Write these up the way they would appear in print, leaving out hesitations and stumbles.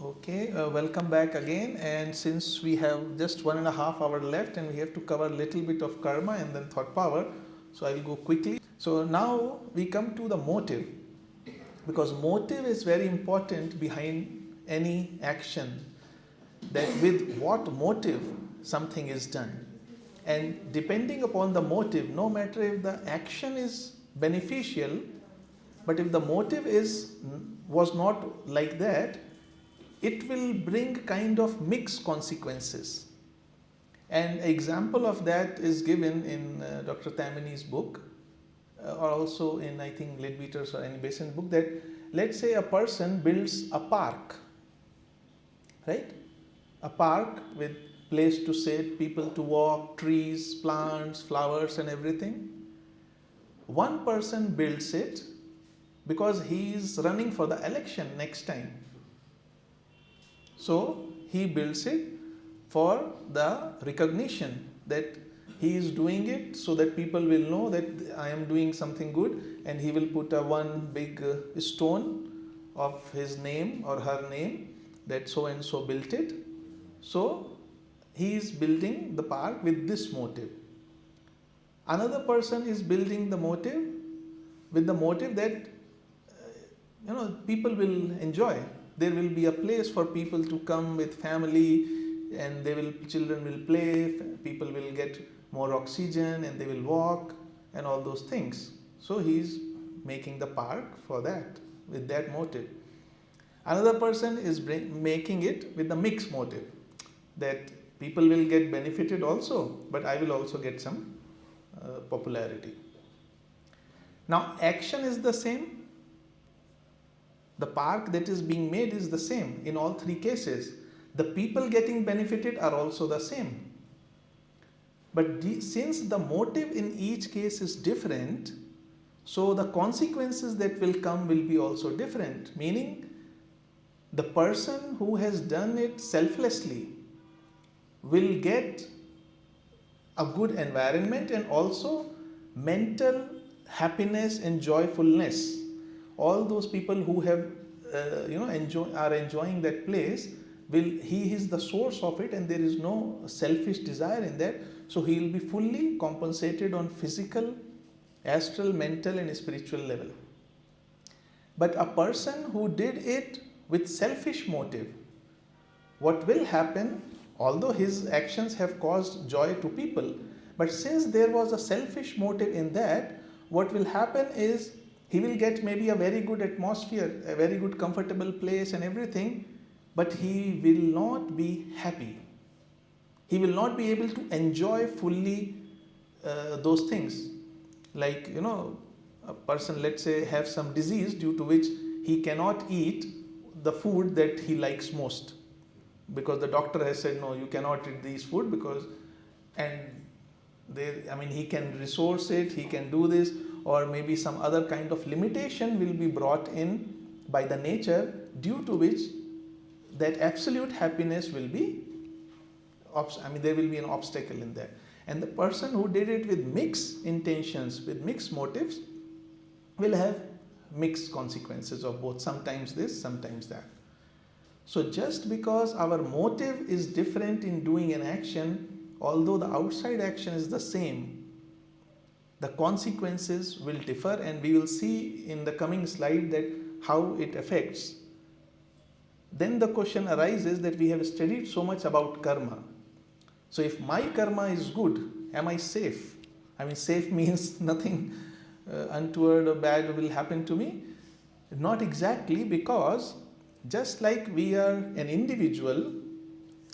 Okay, welcome back again. And since we have just 1.5 hours left and we have to cover a little bit of karma and then thought power, so I'll go quickly. So now we come to the motive, because motive is very important behind any action, that with what motive something is done. And depending upon the motive, no matter if the action is beneficial, but if the motive was not like that, it will bring kind of mixed consequences. An example of that is given in Dr. Tamini's book, or also in, I think, Leadbeater's or any Basin book, that let's say a person builds a park, right? A park with place to sit, people to walk, trees, plants, flowers and everything. One person builds it because he is running for the election next time. So he builds it for the recognition that he is doing it so that people will know that I am doing something good, and he will put one big stone of his name or her name that so and so built it. So he is building the park with this motive. Another person is building the motive with the motive that people will enjoy. There will be a place for people to come with family, and children will play, people will get more oxygen and they will walk and all those things. So he is making the park for that, with that motive. Another person is making it with the mixed motive, that people will get benefited also, but I will also get some popularity. Now action is the same. The park that is being made is the same in all three cases. The people getting benefited are also the same. But since the motive in each case is different, so the consequences that will come will be also different. Meaning, the person who has done it selflessly will get a good environment and also mental happiness and joyfulness. All those people who have are enjoying that place, he is the source of it, and there is no selfish desire in that. So he will be fully compensated on physical, astral, mental and spiritual level. But a person who did it with selfish motive, what will happen, although his actions have caused joy to people, but since there was a selfish motive in that, what will happen is he will get maybe a very good atmosphere, a very good comfortable place and everything, but he will not be happy. He will not be able to enjoy fully those things. Like, a person, let's say, have some disease due to which he cannot eat the food that he likes most, because the doctor has said, no, you cannot eat these food he can resource it, he can do this, or maybe some other kind of limitation will be brought in by the nature, due to which that absolute happiness will be, there will be an obstacle in that. And the person who did it with mixed intentions, with mixed motives, will have mixed consequences of both, sometimes this, sometimes that. So just because our motive is different in doing an action, although the outside action is the same, the consequences will differ, and we will see in the coming slide that how it affects. Then the question arises that we have studied so much about karma. So if my karma is good, am I safe? Safe means nothing untoward or bad will happen to me. Not exactly, because just like we are an individual,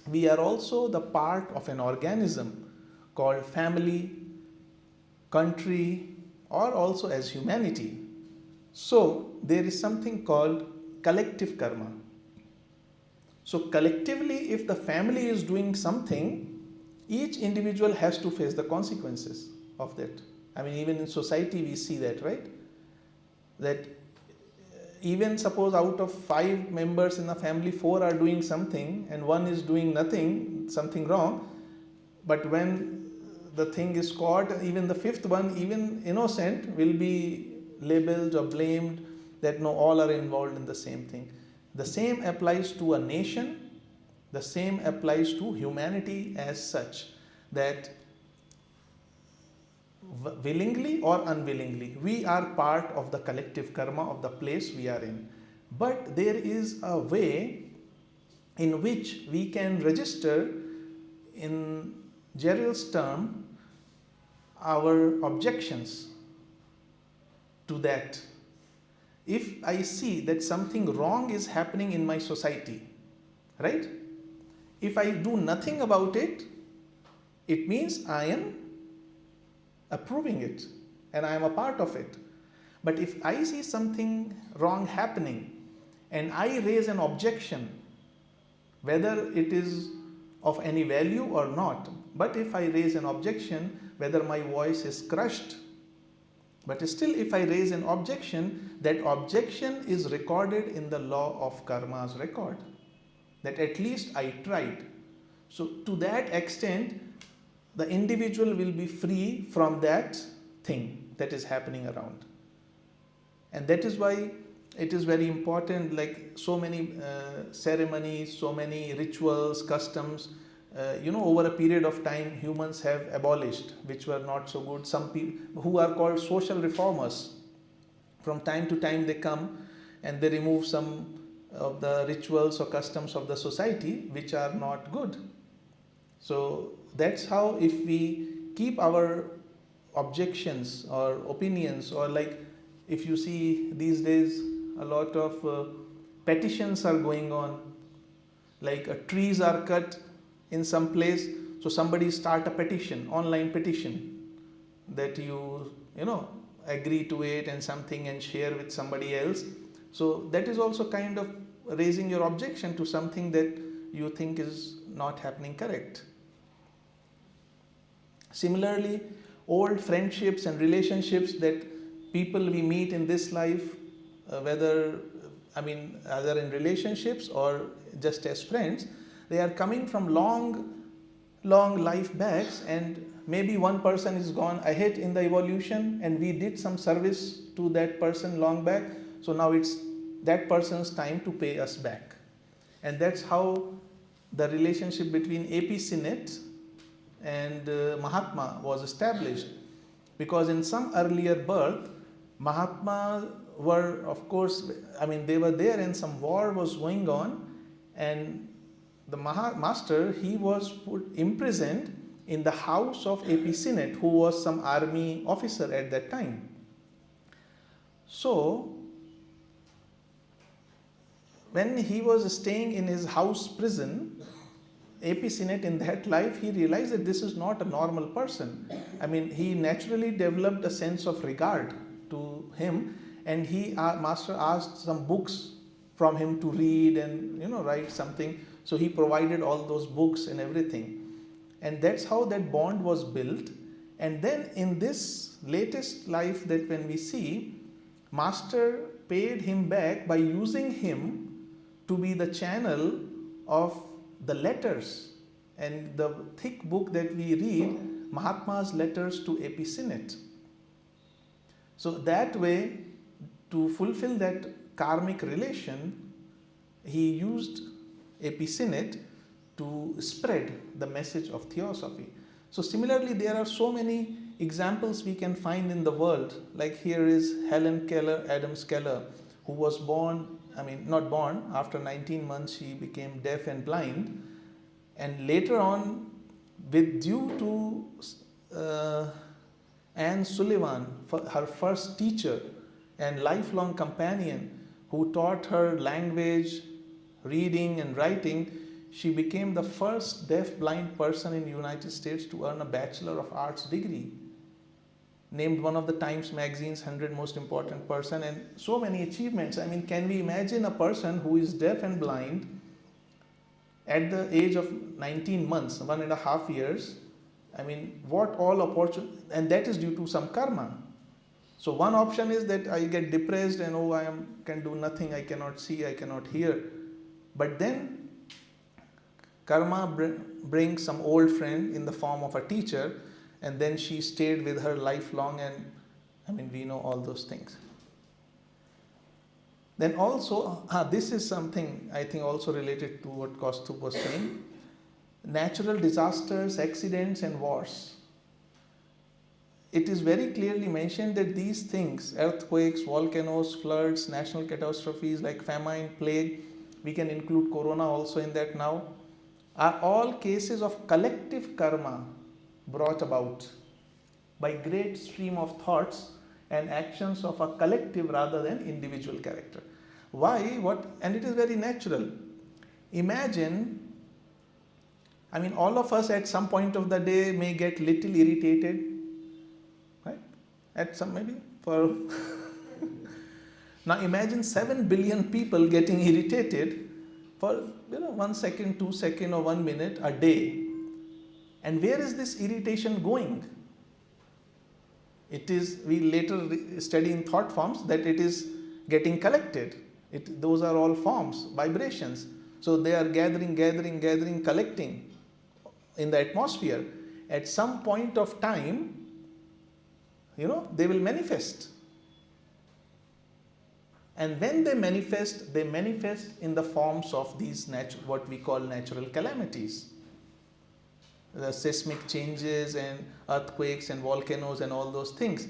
we are also the part of an organism called family, country, or also as humanity. So there is something called collective karma. So collectively, if the family is doing something, each individual has to face the consequences of that. Even in society we see that, right? That even suppose out of 5 members in the family, 4 are doing something and one is doing nothing, something wrong, but when the thing is caught, even the 5th one, even innocent, will be labeled or blamed that no, all are involved in the same thing. The same applies to a nation, the same applies to humanity as such, that willingly or unwillingly, we are part of the collective karma of the place we are in. But there is a way in which we can register, in Gerald's term, our objections to that. If I see that something wrong is happening in my society, right? If I do nothing about it, it means I am approving it and I am a part of it. But if I see something wrong happening and I raise an objection, whether it is of any value or not, but if I raise an objection, whether my voice is crushed, but still if I raise an objection, that objection is recorded in the law of karma's record, that at least I tried. So to that extent, the individual will be free from that thing that is happening around. And that is why it is very important, like so many ceremonies, so many rituals, customs, over a period of time humans have abolished, which were not so good. Some people who are called social reformers, from time to time they come and they remove some of the rituals or customs of the society which are not good. So that's how, if we keep our objections or opinions, or like if you see these days a lot of petitions are going on, like trees are cut in some place, so somebody start a petition, online petition, that you agree to it and something and share with somebody else. So that is also kind of raising your objection to something that you think is not happening correct. Similarly, old friendships and relationships that people we meet in this life, either in relationships or just as friends, they are coming from long life backs, and maybe one person is gone ahead in the evolution and we did some service to that person long back, so now it's that person's time to pay us back. And that's how the relationship between AP Sinet and Mahatma was established, because in some earlier birth, Mahatma were, of course, they were there and some war was going on, and the master, he was imprisoned in the house of AP Sinet, who was some army officer at that time. So when he was staying in his house prison, AP Sinet, in that life, he realized that this is not a normal person. He naturally developed a sense of regard to him, and master asked some books from him to read and write something. So he provided all those books and everything, and that's how that bond was built. And then in this latest life, that when we see, master paid him back by using him to be the channel of the letters and the thick book that we read, Mahatma's letters to AP Sinet. So that way, to fulfill that karmic relation, he used AP Sinet to spread the message of Theosophy. So similarly, there are so many examples we can find in the world. Like here is Helen Keller, Adams Keller, who was after 19 months she became deaf and blind, and later on, due to Anne Sullivan, her first teacher and lifelong companion, who taught her language, reading and writing, she became the first deaf-blind person in the United States to earn a Bachelor of Arts degree, named one of the Times Magazine's 100 most important person, and so many achievements. Can we imagine a person who is deaf and blind at the age of 19 months, 1.5 years? What all opportunity, and that is due to some karma. So one option is that I get depressed and can do nothing, I cannot see, I cannot hear. But then karma brings some old friend in the form of a teacher, and then she stayed with her lifelong, and we know all those things. Then also, this is something I think also related to what Kaustubh was saying. Natural disasters, accidents and wars. It is very clearly mentioned that these things, earthquakes, volcanoes, floods, national catastrophes like famine, plague, we can include corona also in that now, are all cases of collective karma brought about by great stream of thoughts and actions of a collective rather than individual character. Why? What? And it is very natural. Imagine, I mean, all of us at some point of the day may get little irritated, right? At some, maybe for now imagine 7 billion people getting irritated for 1 second, 2 seconds or 1 minute a day. And where is this irritation going? It is, we later study in thought forms that it is getting collected. Those are all forms, vibrations. So they are gathering, collecting in the atmosphere. At some point of time, they will manifest. And when they manifest in the forms of these what we call natural calamities. The seismic changes and earthquakes and volcanoes and all those things.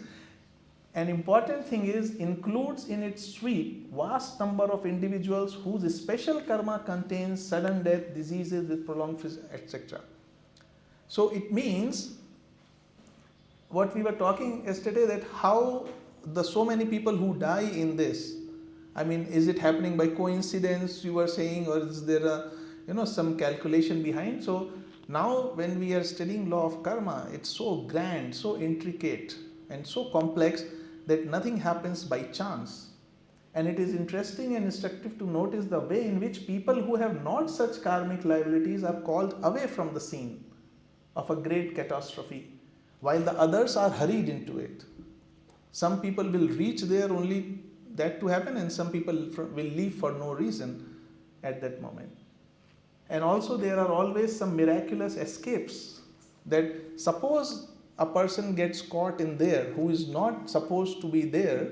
An important thing is, includes in its sweep vast number of individuals whose special karma contains sudden death, diseases with prolonged etc. So it means what we were talking yesterday, that how so many people who die in this, I mean, is it happening by coincidence, you were saying, or is there a some calculation behind? So now when we are studying law of karma, it's so grand, so intricate and so complex that nothing happens by chance. And it is interesting and instructive to notice the way in which people who have not such karmic liabilities are called away from the scene of a great catastrophe, while the others are hurried into it. Some people will reach there only that to happen, and some people will leave for no reason at that moment. And also there are always some miraculous escapes, that suppose a person gets caught in there who is not supposed to be there,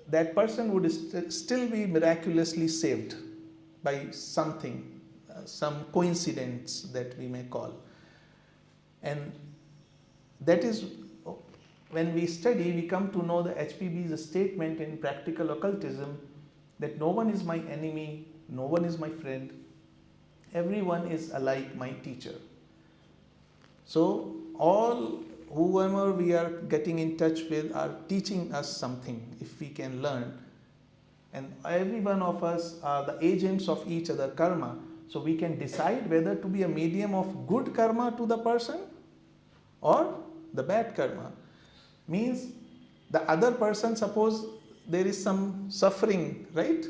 that person would still be miraculously saved by something, some coincidence that we may call. And that is, when we study, we come to know the HPB's statement in Practical Occultism that no one is my enemy, no one is my friend, everyone is alike my teacher. So all whoever we are getting in touch with are teaching us something if we can learn. And every one of us are the agents of each other karma. So we can decide whether to be a medium of good karma to the person or the bad karma. Means the other person, suppose there is some suffering, right?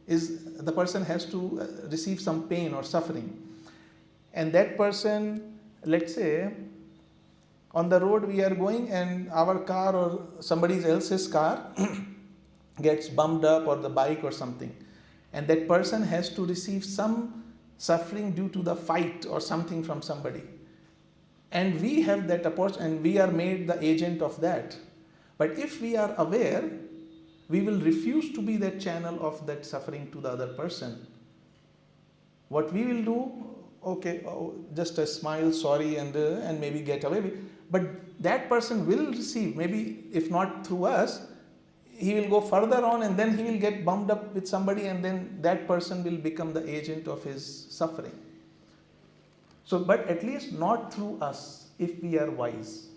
The person has to receive some pain or suffering. And that person, let's say, on the road we are going and our car or somebody else's car gets bumped up, or the bike or something. And that person has to receive some suffering due to the fight or something from somebody. And we have that opportunity and we are made the agent of that. But if we are aware, we will refuse to be that channel of that suffering to the other person. What we will do, okay, just a smile, sorry, and maybe get away with. But that person will receive, maybe if not through us, he will go further on and then he will get bumped up with somebody, and then that person will become the agent of his suffering. So, but at least not through us if we are wise.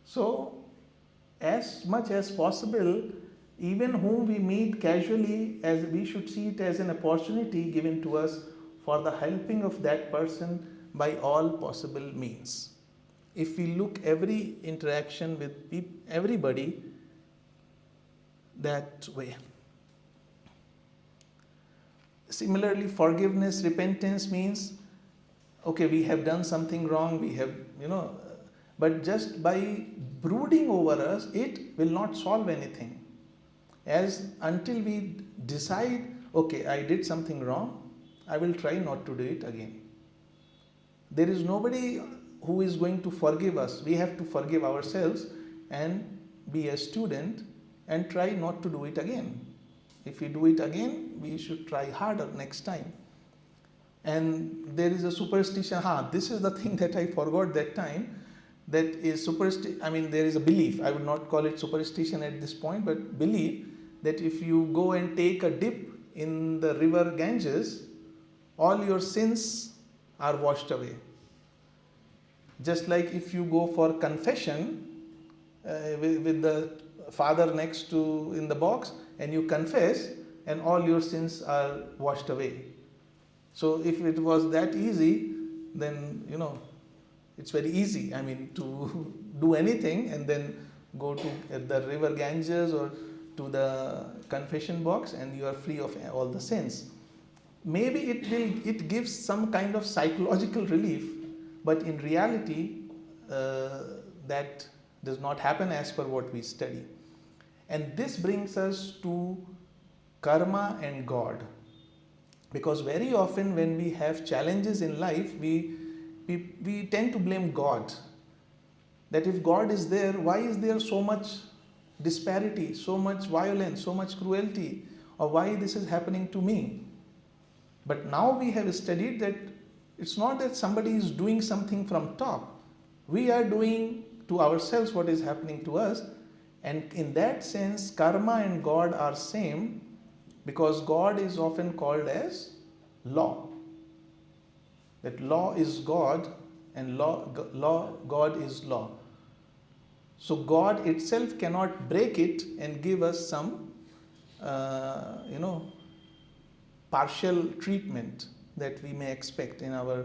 So, as much as possible, even whom we meet casually, as we should see it as an opportunity given to us for the helping of that person by all possible means. If we look every interaction with everybody that way. Similarly, forgiveness, repentance means, okay, we have done something wrong, we have, but just by brooding over us, it will not solve anything. Until we decide, okay, I did something wrong, I will try not to do it again. There is nobody who is going to forgive us. We have to forgive ourselves and be a student and try not to do it again. If we do it again, we should try harder next time. And there is a superstition. This is the thing that I forgot that time. That is superstition. I mean, there is a belief. I would not call it superstition at this point, but belief that if you go and take a dip in the river Ganges, all your sins are washed away. Just like if you go for confession with the father next to in the box, and you confess, and all your sins are washed away. So if it was that easy, then it's very easy. I mean, to do anything and then go to the river Ganges or to the confession box, and you are free of all the sins. Maybe it gives some kind of psychological relief, but in reality, that does not happen as per what we study. And this brings us to karma and God. Because very often when we have challenges in life, we tend to blame God. That if God is there, why is there so much disparity, so much violence, so much cruelty, or why this is happening to me? But now we have studied that it's not that somebody is doing something from top. We are doing to ourselves what is happening to us. And in that sense, karma and God are same, because God is often called as law. That law is God and God is law. So God itself cannot break it and give us some partial treatment that we may expect in our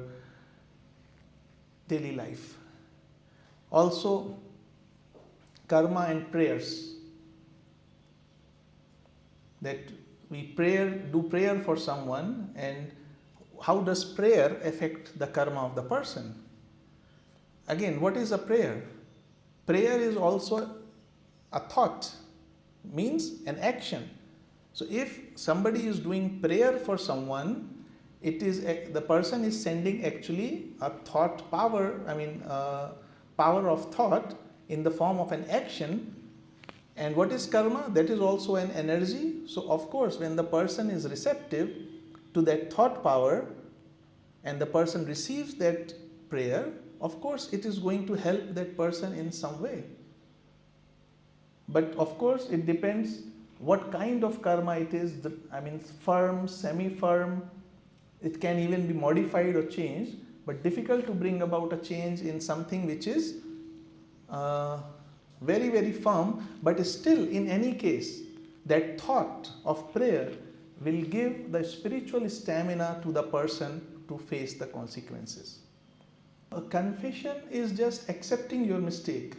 daily life. Also, karma and prayers. That we do prayer for someone, and how does prayer affect the karma of the person? Again, what is a prayer? Prayer is also a thought, means an action. So if somebody is doing prayer for someone, it is the person is sending actually a thought power, power of thought in the form of an action. And what is karma? That is also an energy. So of course, when the person is receptive to that thought power and the person receives that prayer, of course it is going to help that person in some way. But of course it depends what kind of karma it is. Firm, semi-firm, it can even be modified or changed, but difficult to bring about a change in something which is very, very firm. But still, in any case, that thought of prayer will give the spiritual stamina to the person to face the consequences. A confession is just accepting your mistake.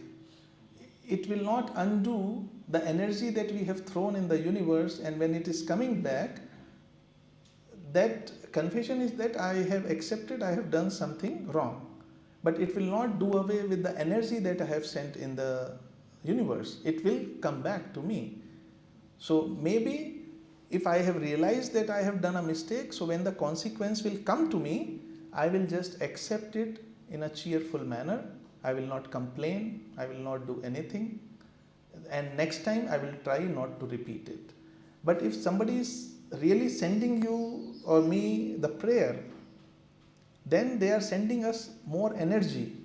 It will not undo the energy that we have thrown in the universe, and when it is coming back, that confession is that I have accepted I have done something wrong. But it will not do away with the energy that I have sent in the universe. It will come back to me. So maybe if I have realized that I have done a mistake, so when the consequence will come to me, I will just accept it in a cheerful manner. I will not complain. I will not do anything. And next time I will try not to repeat it. But if somebody is really sending you or me the prayer, then they are sending us more energy.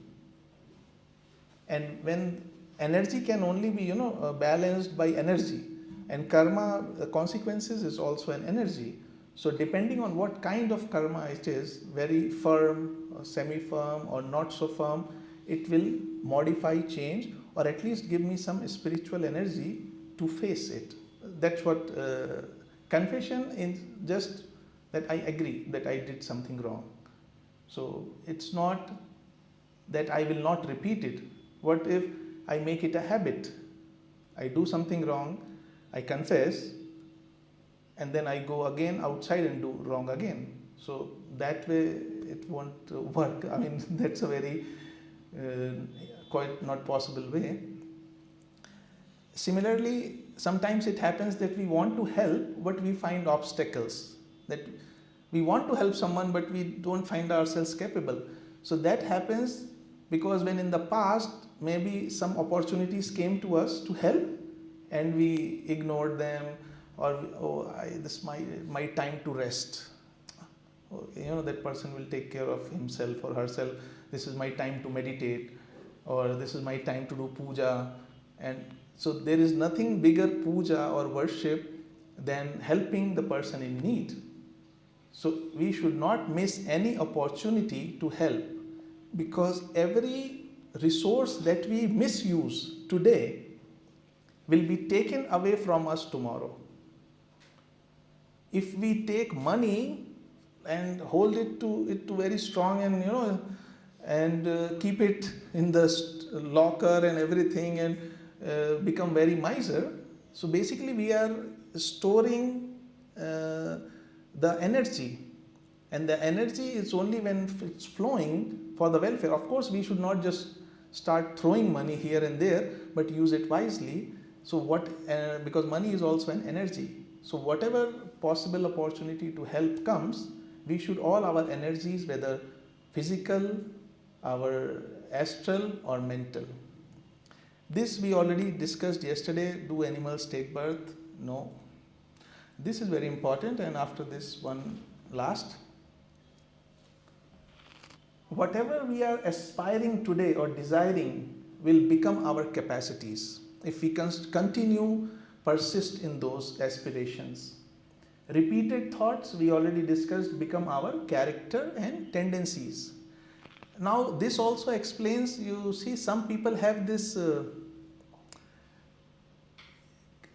And when energy can only be balanced by energy, and karma consequences is also an energy. So depending on what kind of karma it is, very firm or semi-firm or not so firm, it will modify, change, or at least give me some spiritual energy to face it. That's what confession is, just that I agree that I did something wrong. So it's not that I will not repeat it. What if I make it a habit? I do something wrong, I confess, and then I go again outside and do wrong again. So that way it won't work. That's a very quite not possible way. Similarly, sometimes it happens that we want to help, but we find obstacles. That we want to help someone, but we don't find ourselves capable. So that happens because when in the past maybe some opportunities came to us to help and we ignored them, or this my time to rest. That person will take care of himself or herself. This is my time to meditate, or this is my time to do puja. And so there is nothing bigger puja or worship than helping the person in need. So we should not miss any opportunity to help, because every resource that we misuse today will be taken away from us tomorrow. If we take money and hold it to very strong, and keep it in the locker and everything, and become very miser, so basically we are storing the energy, and the energy is only when it's flowing for the welfare. Of course, we should not just start throwing money here and there, but use it wisely. So because money is also an energy. So whatever possible opportunity to help comes, we should all our energies, whether physical, our astral or mental. This we already discussed yesterday. Do animals take birth? No. This is very important, and after this one last. Whatever we are aspiring today or desiring will become our capacities if we persist in those aspirations. Repeated thoughts, we already discussed, become our character and tendencies. Now this also explains, you see, some people have this,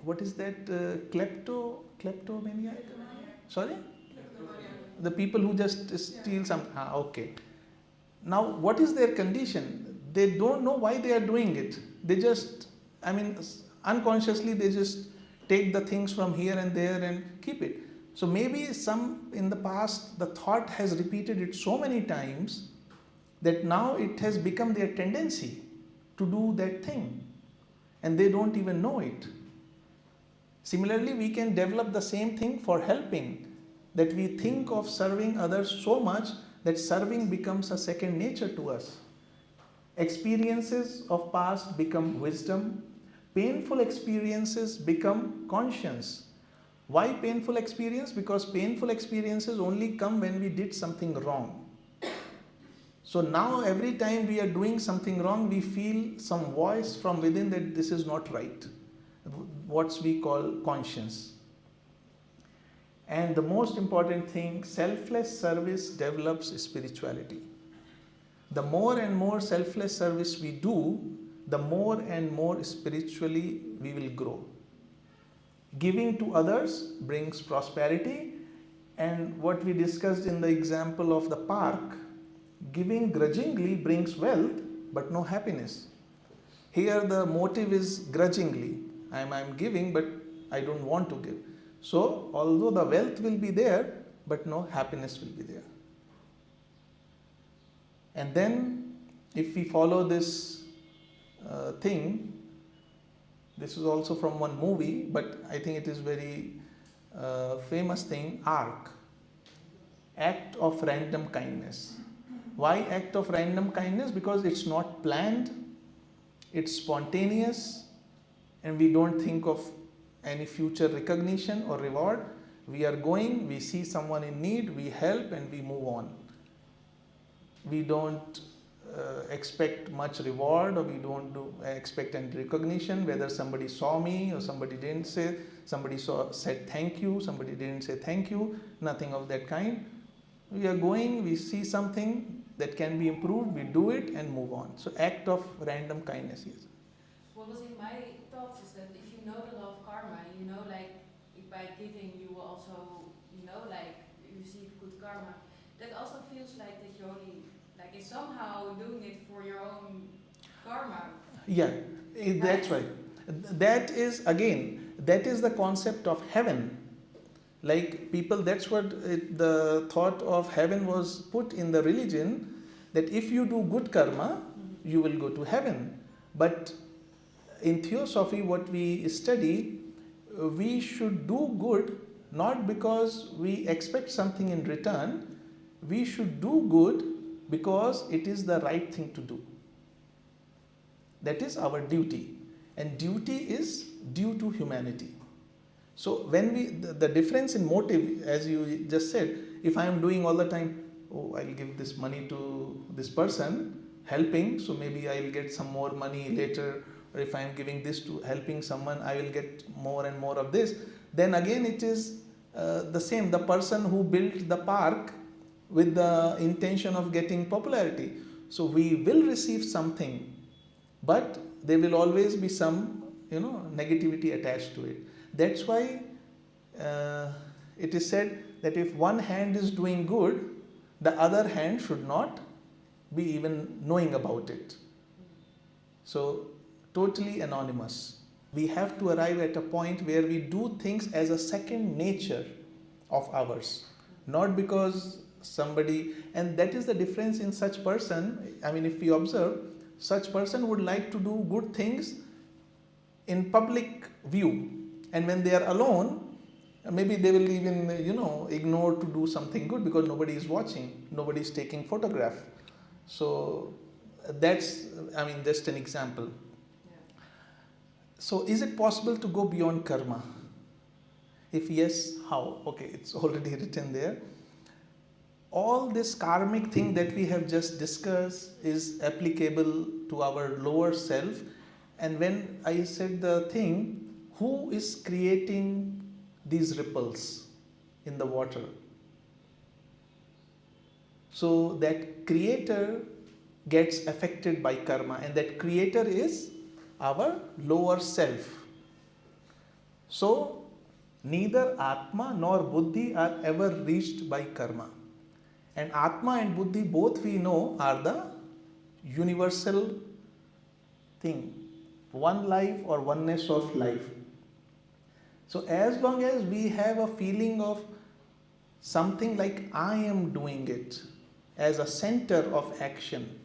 what is that, kleptomania? Sorry? The people who just steal some, okay. Now what is their condition? They don't know why they are doing it. They just, unconsciously they just take the things from here and there and keep it. So maybe in the past the thought has repeated it so many times that now it has become their tendency to do that thing, and they don't even know it. Similarly, we can develop the same thing for helping, that we think of serving others so much that serving becomes a second nature to us. Experiences of past become wisdom. Painful experiences become conscience. Why painful experience? Because painful experiences only come when we did something wrong. So now every time we are doing something wrong, we feel some voice from within that this is not right. What we call conscience. And the most important thing, selfless service develops spirituality. The more and more selfless service we do, the more and more spiritually we will grow. Giving to others brings prosperity, and what we discussed in the example of the park, giving grudgingly brings wealth but no happiness. Here the motive is grudgingly. I'm giving, but I don't want to give. So although the wealth will be there, but no happiness will be there. And then if we follow this thing, this is also from one movie, but I think it is very famous thing, ARC, Act of Random Kindness. Why act of random kindness? Because it's not planned, it's spontaneous, and we don't think of any future recognition or reward. We are going, we see someone in need, we help, and we move on. We don't expect much reward, or we don't expect any recognition, whether somebody saw me or somebody didn't say, said thank you, somebody didn't say thank you, nothing of that kind. We are going, we see something that can be improved, we do it and move on. So act of random kindness, yes. What was in my thoughts is that if you know the law of karma, you know, like by giving you will also, you know, like receive good karma. That also feels like that you only, like it's somehow doing it for your own karma. Yeah, that's right. That is, again, that is the concept of heaven. Like people, that's what the thought of heaven was put in the religion, that if you do good karma, you will go to heaven. But in Theosophy, what we study, we should do good not because we expect something in return. We should do good because it is the right thing to do. That is our duty. And duty is due to humanity. So when the difference in motive, as you just said, if I am doing all the time, oh, I'll give this money to this person, helping, so maybe I'll get some more money later, or if I am giving this to helping someone, I will get more and more of this. Then again, it is the same. The person who built the park with the intention of getting popularity. So we will receive something, but there will always be some, negativity attached to it. That's why it is said that if one hand is doing good, the other hand should not be even knowing about it. So totally anonymous. We have to arrive at a point where we do things as a second nature of ours, not because somebody, and that is the difference in such person. I mean, if we observe, such person would like to do good things in public view, and when they are alone, maybe they will even ignore to do something good because nobody is watching, nobody is taking photograph. So that's, I mean, just an example. Yeah. So is it possible to go beyond karma? If yes, how? Okay, it's already written there. All this karmic thing that we have just discussed is applicable to our lower self. And when I said the thing, who is creating these ripples in the water? So that creator gets affected by karma, and that creator is our lower self. So neither Atma nor Buddhi are ever reached by karma. And Atma and Buddhi, both we know, are the universal thing, one life or oneness of life. So as long as we have a feeling of something like I am doing it as a center of action,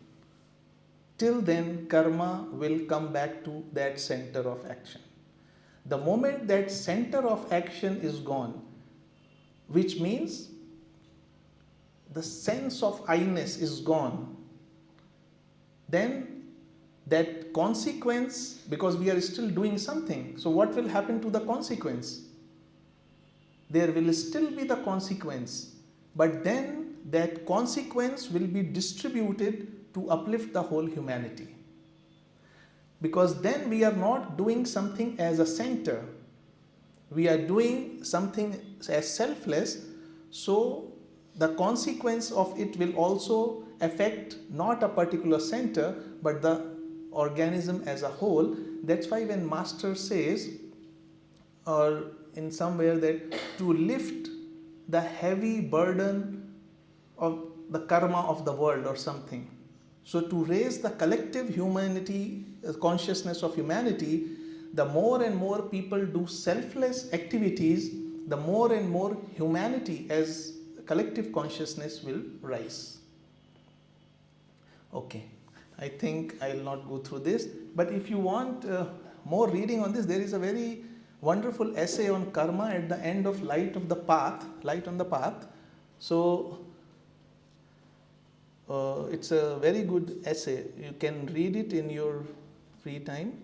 till then karma will come back to that center of action. The moment that center of action is gone, which means the sense of I-ness is gone, then that consequence, because we are still doing something, so what will happen to the consequence? There will still be the consequence, but then that consequence will be distributed to uplift the whole humanity. Because then we are not doing something as a center, we are doing something as selfless, so the consequence of it will also affect not a particular center but the organism as a whole. That's why when Master says, or in somewhere, that to lift the heavy burden of the karma of the world or something, so to raise the collective humanity, consciousness of humanity, the more and more people do selfless activities, the more and more humanity as collective consciousness will rise. Okay, I think I will not go through this, but if you want more reading on this, there is a very wonderful essay on karma at the end of Light on the Path. So it's a very good essay. You can read it in your free time.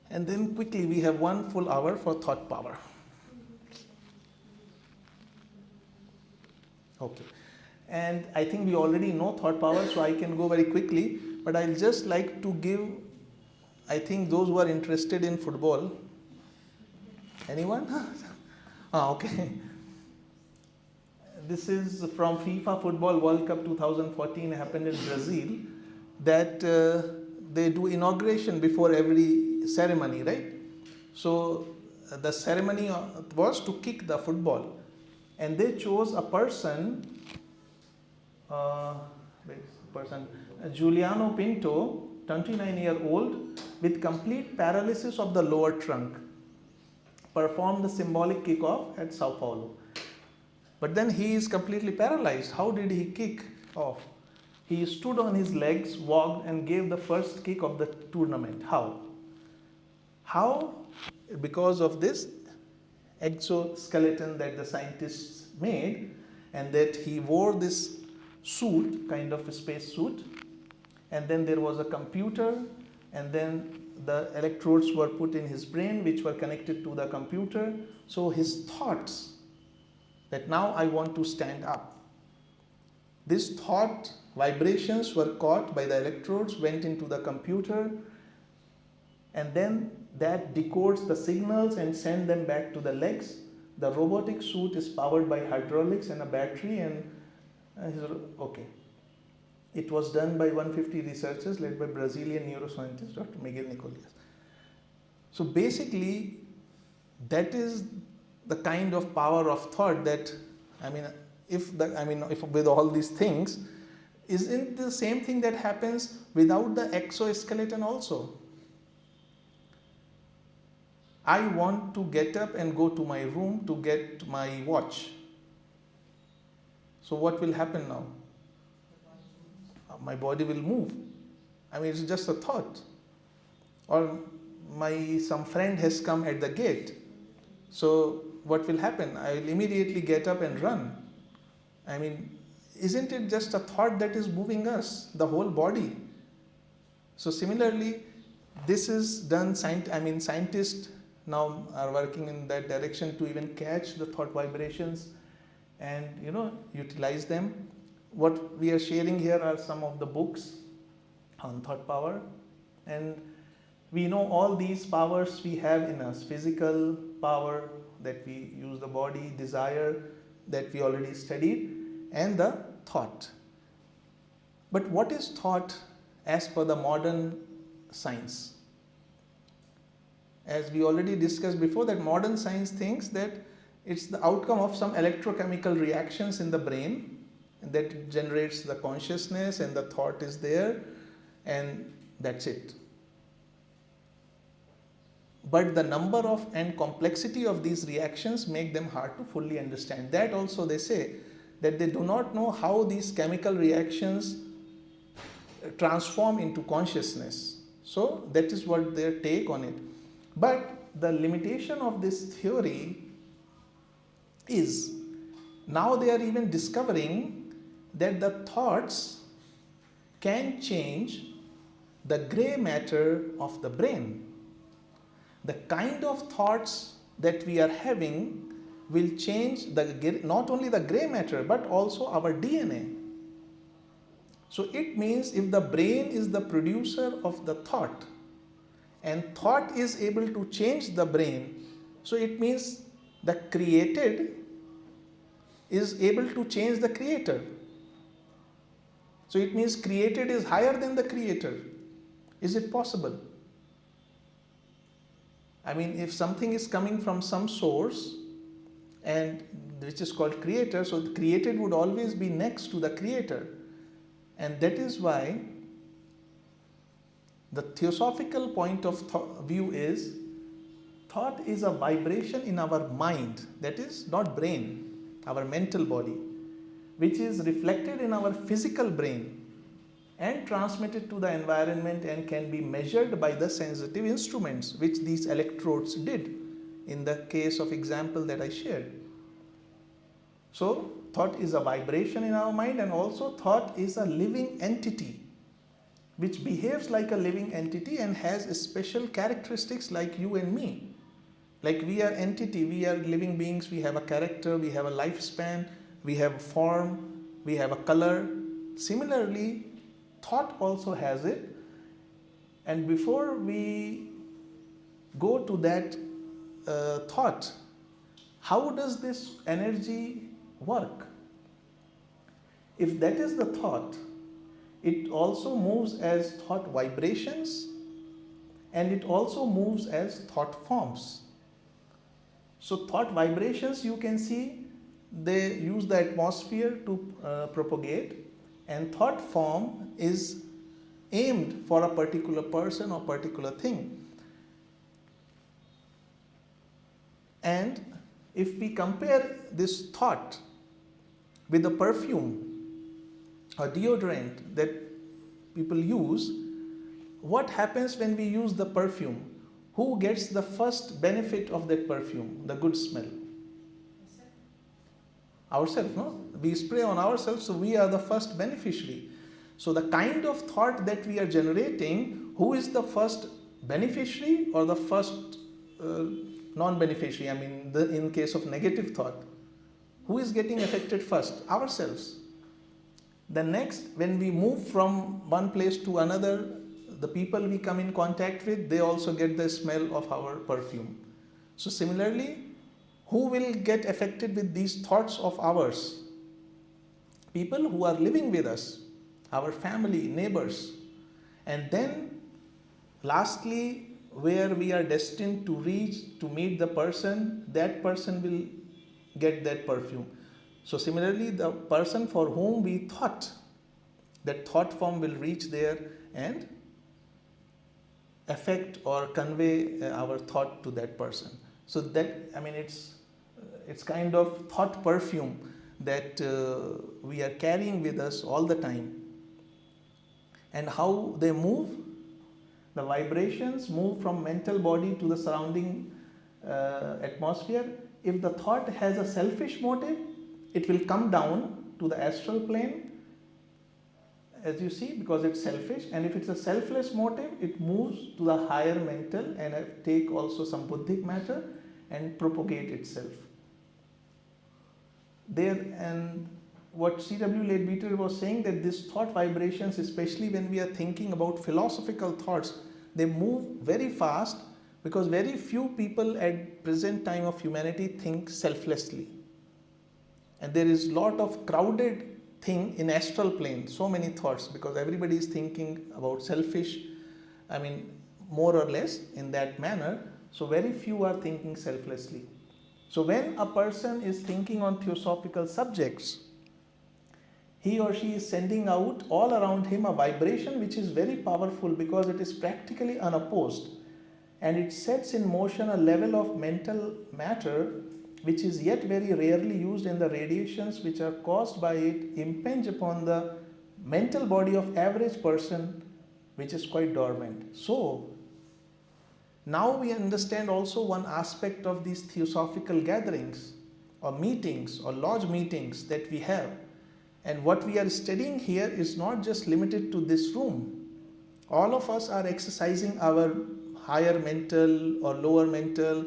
And then quickly, we have 1 full hour for thought power. Okay. And I think we already know thought power, so I can go very quickly. But I'll just like to give, I think, those who are interested in football. Anyone? Okay. This is from FIFA Football World Cup 2014, happened in Brazil, that they do inauguration before every ceremony, right? So the ceremony was to kick the football, and they chose a person, Juliano Pinto, 29-year-old, with complete paralysis of the lower trunk, performed the symbolic kickoff at Sao Paulo. But then he is completely paralyzed. How did he kick off? He stood on his legs, walked, and gave the first kick of the tournament. How? How? Because of this exoskeleton that the scientists made, and that he wore this suit, kind of a space suit, and then there was a computer, and then the electrodes were put in his brain which were connected to the computer. So his thoughts that now I want to stand up. These thought vibrations were caught by the electrodes, went into the computer, and then that decodes the signals and send them back to the legs. The robotic suit is powered by hydraulics and a battery, and okay. It was done by 150 researchers led by Brazilian neuroscientist Dr. Miguel Nicolás. So basically, that is the kind of power of thought that, if with all these things, isn't the same thing that happens without the exoskeleton also? I want to get up and go to my room to get my watch. So what will happen now? My body will move. It's just a thought. Or some friend has come at the gate. So what will happen? I will immediately get up and run. Isn't it just a thought that is moving us, the whole body? So similarly, this is done, scientists now are working in that direction to even catch the thought vibrations and utilize them. What we are sharing here are some of the books on thought power, and we know all these powers we have in us: physical power that we use the body, desire that we already studied, and the thought. But what is thought as per the modern science? As we already discussed before, that modern science thinks that it's the outcome of some electrochemical reactions in the brain that generates the consciousness, and the thought is there, and that's it. But the number of and complexity of these reactions make them hard to fully understand. That also they say that they do not know how these chemical reactions transform into consciousness. So that is what their take on it. But the limitation of this theory is now they are even discovering that the thoughts can change the gray matter of the brain. The kind of thoughts that we are having will change not only the gray matter but also our DNA. So it means if the brain is the producer of the thought and thought is able to change the brain, so it means the created is able to change the creator. So it means created is higher than the creator. Is it possible? If something is coming from some source and which is called creator, so the created would always be next to the creator. And that is why the theosophical point of view is thought is a vibration in our mind, that is not brain, our mental body, which is reflected in our physical brain and transmitted to the environment and can be measured by the sensitive instruments which these electrodes did in the case of example that I shared. So thought is a vibration in our mind, and also thought is a living entity which behaves like a living entity and has special characteristics like you and me. Like we are entity, we are living beings, we have a character, we have a lifespan, we have a form, we have a color. Similarly, thought also has it. And before we go to that thought, how does this energy work? If that is the thought, it also moves as thought vibrations, and it also moves as thought forms. So thought vibrations, you can see they use the atmosphere to propagate, and thought form is aimed for a particular person or particular thing. And if we compare this thought with the perfume or deodorant that people use, what happens when we use the perfume? Who gets the first benefit of that perfume, the good smell? Ourselves, no? We spray on ourselves, so we are the first beneficiary. So the kind of thought that we are generating, who is the first beneficiary or the first non-beneficiary? I mean, in case of negative thought, who is getting affected first? Ourselves. The next, when we move from one place to another, the people we come in contact with, they also get the smell of our perfume. So similarly, who will get affected with these thoughts of ours? People who are living with us, our family, neighbors. And then lastly, where we are destined to reach, to meet the person, that person will get that perfume. So similarly, the person for whom we thought, that thought form will reach there and affect or convey our thought to that person. So that, I mean, it's kind of thought perfume that we are carrying with us all the time. And how they move, the vibrations move from mental body to the surrounding atmosphere. If the thought has a selfish motive, it will come down to the astral plane, as you see, because it's selfish. And if it's a selfless motive, it moves to the higher mental and take also some buddhic matter and propagate itself there. And what C.W. Leadbeater was saying, that this thought vibrations, especially when we are thinking about philosophical thoughts, they move very fast, because very few people at present time of humanity think selflessly. And there is lot of crowded thing in astral plane, so many thoughts, because everybody is thinking about selfish, I mean, more or less in that manner. So very few are thinking selflessly. So when a person is thinking on theosophical subjects, he or she is sending out all around him a vibration which is very powerful, because it is practically unopposed, and it sets in motion a level of mental matter which is yet very rarely used, and the radiations which are caused by it impinge upon the mental body of average person, which is quite dormant. So now we understand also one aspect of these theosophical gatherings or meetings or lodge meetings that we have. And what we are studying here is not just limited to this room. All of us are exercising our higher mental or lower mental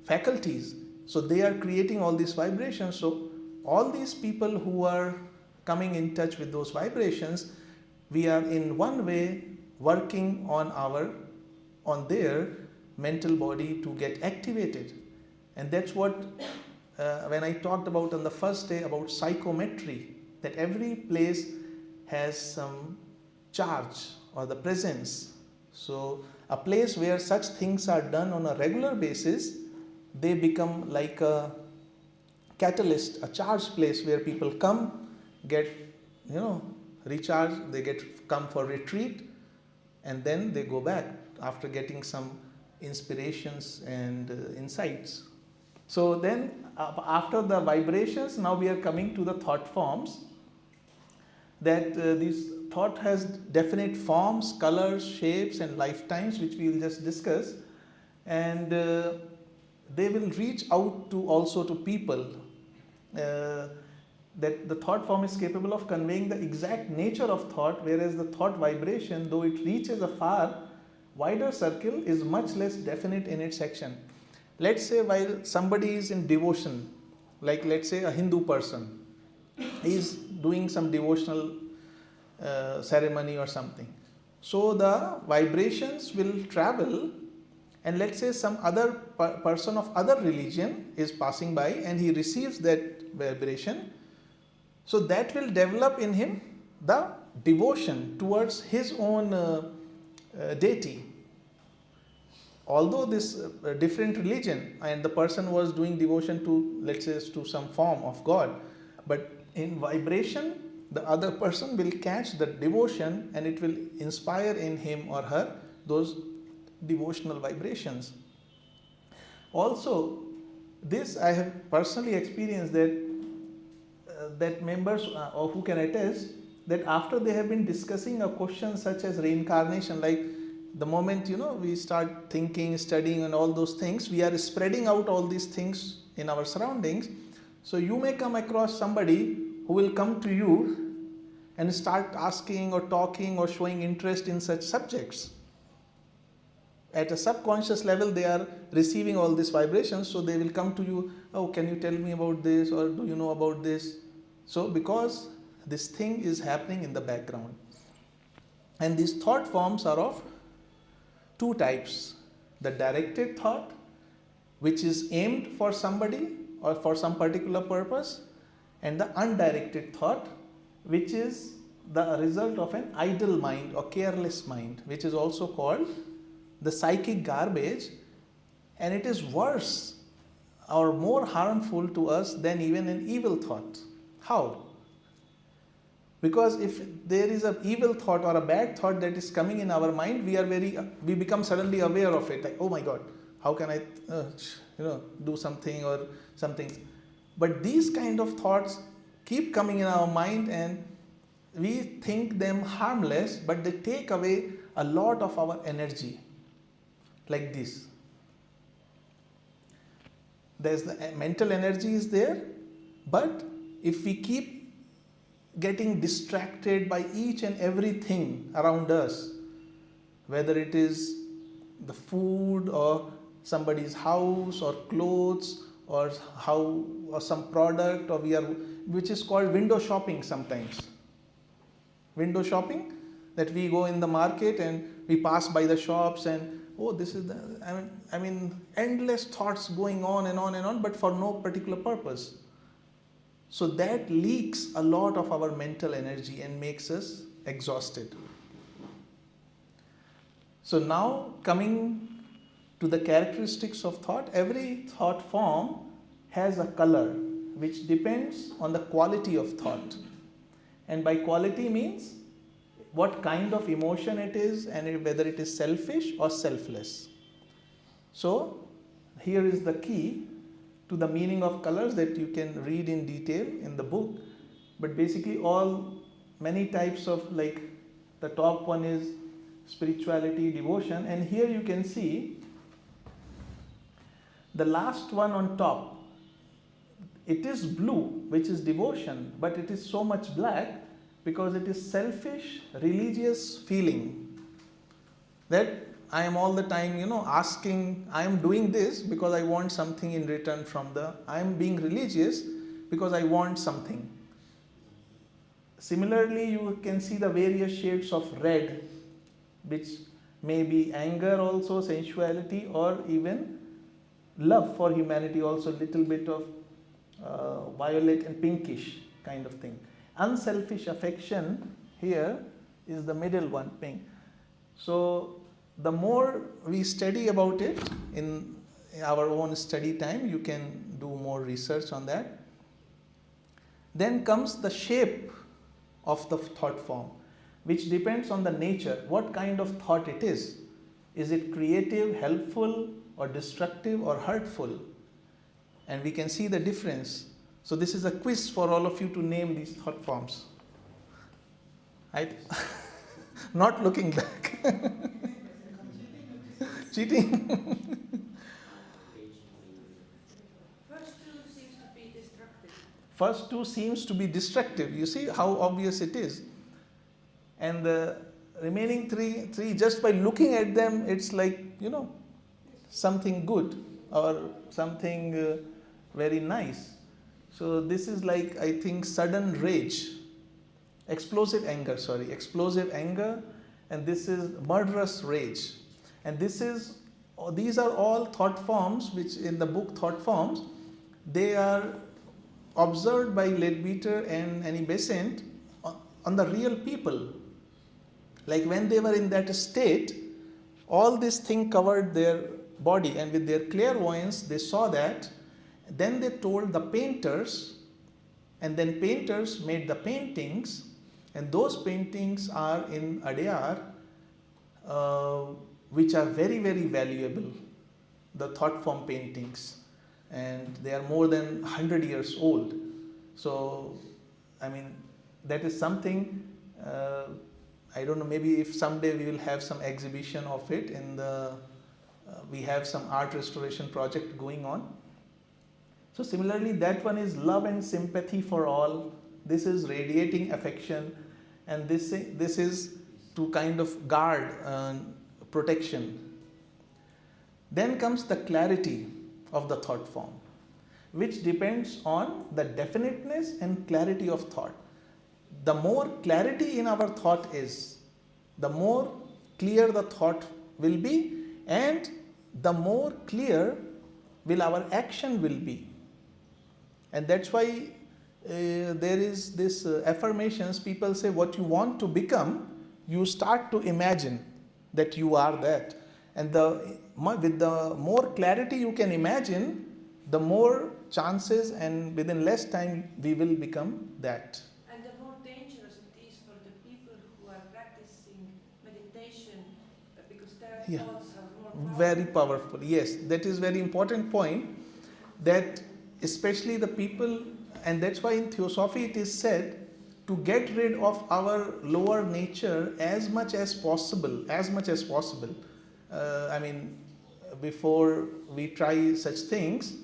faculties. So they are creating all these vibrations. So all these people who are coming in touch with those vibrations, we are in one way working on their mental body to get activated. And that's what when I talked about on the first day about psychometry, that every place has some charge or the presence. So a place where such things are done on a regular basis, they become like a catalyst, a charged place where people come, get, recharge, they come for retreat, and then they go back after getting some inspirations and insights. So then after the vibrations, now we are coming to the thought forms, that this thought has definite forms, colors, shapes and lifetimes, which we will just discuss. And they will reach out to also to people. That the thought form is capable of conveying the exact nature of thought, whereas the thought vibration, though it reaches a far wider circle, is much less definite in its action. Let's say while somebody is in devotion, like let's say a Hindu person is doing some devotional ceremony or something. So the vibrations will travel, and let's say some other person of other religion is passing by and he receives that vibration. So that will develop in him the devotion towards his own deity. Although this different religion, and the person was doing devotion to, let's say, to some form of God, but in vibration, the other person will catch the devotion and it will inspire in him or her those devotional vibrations. Also, this I have personally experienced, that members or who can attest, that after they have been discussing a question such as reincarnation, like the moment we start thinking, studying and all those things, we are spreading out all these things in our surroundings. So you may come across somebody who will come to you and start asking or talking or showing interest in such subjects. At a subconscious level, they are receiving all these vibrations, so they will come to you, oh, can you tell me about this, or do you know about this? So because this thing is happening in the background. And these thought forms are of two types: the directed thought, which is aimed for somebody or for some particular purpose, and the undirected thought, which is the result of an idle mind or careless mind, which is also called the psychic garbage, and it is worse or more harmful to us than even an evil thought. How? Because if there is an evil thought or a bad thought that is coming in our mind, we become suddenly aware of it, like, oh my God, how can I do something or something. But these kind of thoughts keep coming in our mind, and we think them harmless, but they take away a lot of our energy. Like this, there's the mental energy is there, but if we keep getting distracted by each and everything around us, whether it is the food or somebody's house or clothes or how or some product, or which is called window shopping sometimes. Window shopping, that we go in the market and we pass by the shops and, oh, this is I mean endless thoughts going on and on and on, but for no particular purpose. So that leaks a lot of our mental energy and makes us exhausted. So now coming to the characteristics of thought, every thought form has a color which depends on the quality of thought. And by quality means what kind of emotion it is, and whether it is selfish or selfless. So here is the key to the meaning of colors that you can read in detail in the book. But basically many types of, like the top one is spirituality, devotion, and here you can see the last one on top. It is blue, which is devotion, but it is so much black because it is selfish, religious feeling. That I am all the time, asking, I am doing this because I want something in return I am being religious because I want something. Similarly, you can see the various shades of red, which may be anger also, sensuality, or even love for humanity also, little bit of violet and pinkish kind of thing. Unselfish affection here is the middle one, pink. So the more we study about it in our own study time, you can do more research on that. Then comes the shape of the thought form, which depends on the nature, what kind of thought it is. Is it creative, helpful, or destructive, or hurtful? And we can see the difference. So this is a quiz for all of you to name these thought forms. Right? Not looking back. Cheating. First two seems to be destructive. You see how obvious it is. And the remaining three, just by looking at them, it's like, something good or something very nice. So this is like, I think, sudden rage, explosive anger, and this is murderous rage. And these are all thought forms which in the book Thought Forms, they are observed by Leadbeater and Annie Besant on the real people. Like when they were in that state, all this thing covered their body, and with their clairvoyance they saw that. Then they told the painters, and then painters made the paintings, and those paintings are in Adyar, which are very, very valuable, the thought form paintings, and they are more than 100 years old. So, I mean, that is something, I don't know, maybe if someday we will have some exhibition of it we have some art restoration project going on. So similarly, that one is love and sympathy for all. This is radiating affection, and this is to kind of guard protection. Then comes the clarity of the thought form, which depends on the definiteness and clarity of thought. The more clarity in our thought is, the more clear the thought will be, and the more clear will our action will be. And that's why there is this affirmations. People say what you want to become, you start to imagine that you are that. And with the more clarity you can imagine, the more chances, and within less time we will become that. And the more dangerous it is for the people who are practicing meditation, because their Yeah. thoughts are more Very powerful. Yes, that is very important point, that especially the people, and that's why in Theosophy it is said to get rid of our lower nature as much as possible, I mean, before we try such things.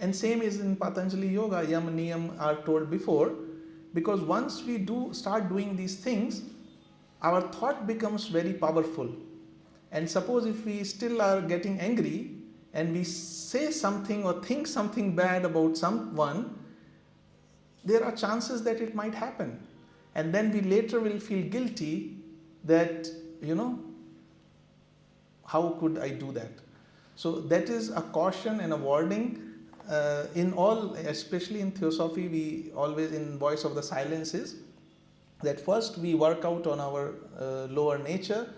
And same is in Patanjali Yoga, Yam Niyam are told before, because once we start doing these things, our thought becomes very powerful. And suppose if we still are getting angry and we say something or think something bad about someone, there are chances that it might happen. And then we later will feel guilty that, how could I do that? So that is a caution and a warning. In all, especially in Theosophy, we always in Voice of the Silences, that first we work out on our lower nature,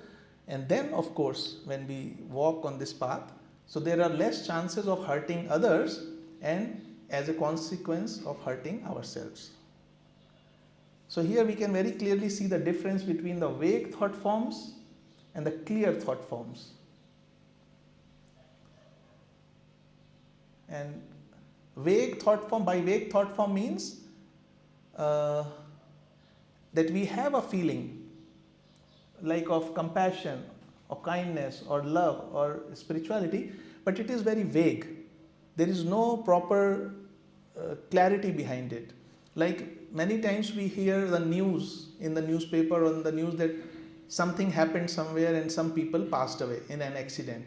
and then of course when we walk on this path, so there are less chances of hurting others, and as a consequence of hurting ourselves. So here we can very clearly see the difference between the vague thought forms and the clear thought forms. And vague thought form means that we have a feeling like of compassion or kindness or love or spirituality, but it is very vague. There is no proper clarity behind it. Like many times we hear the news in the newspaper or in the news that something happened somewhere and some people passed away in an accident.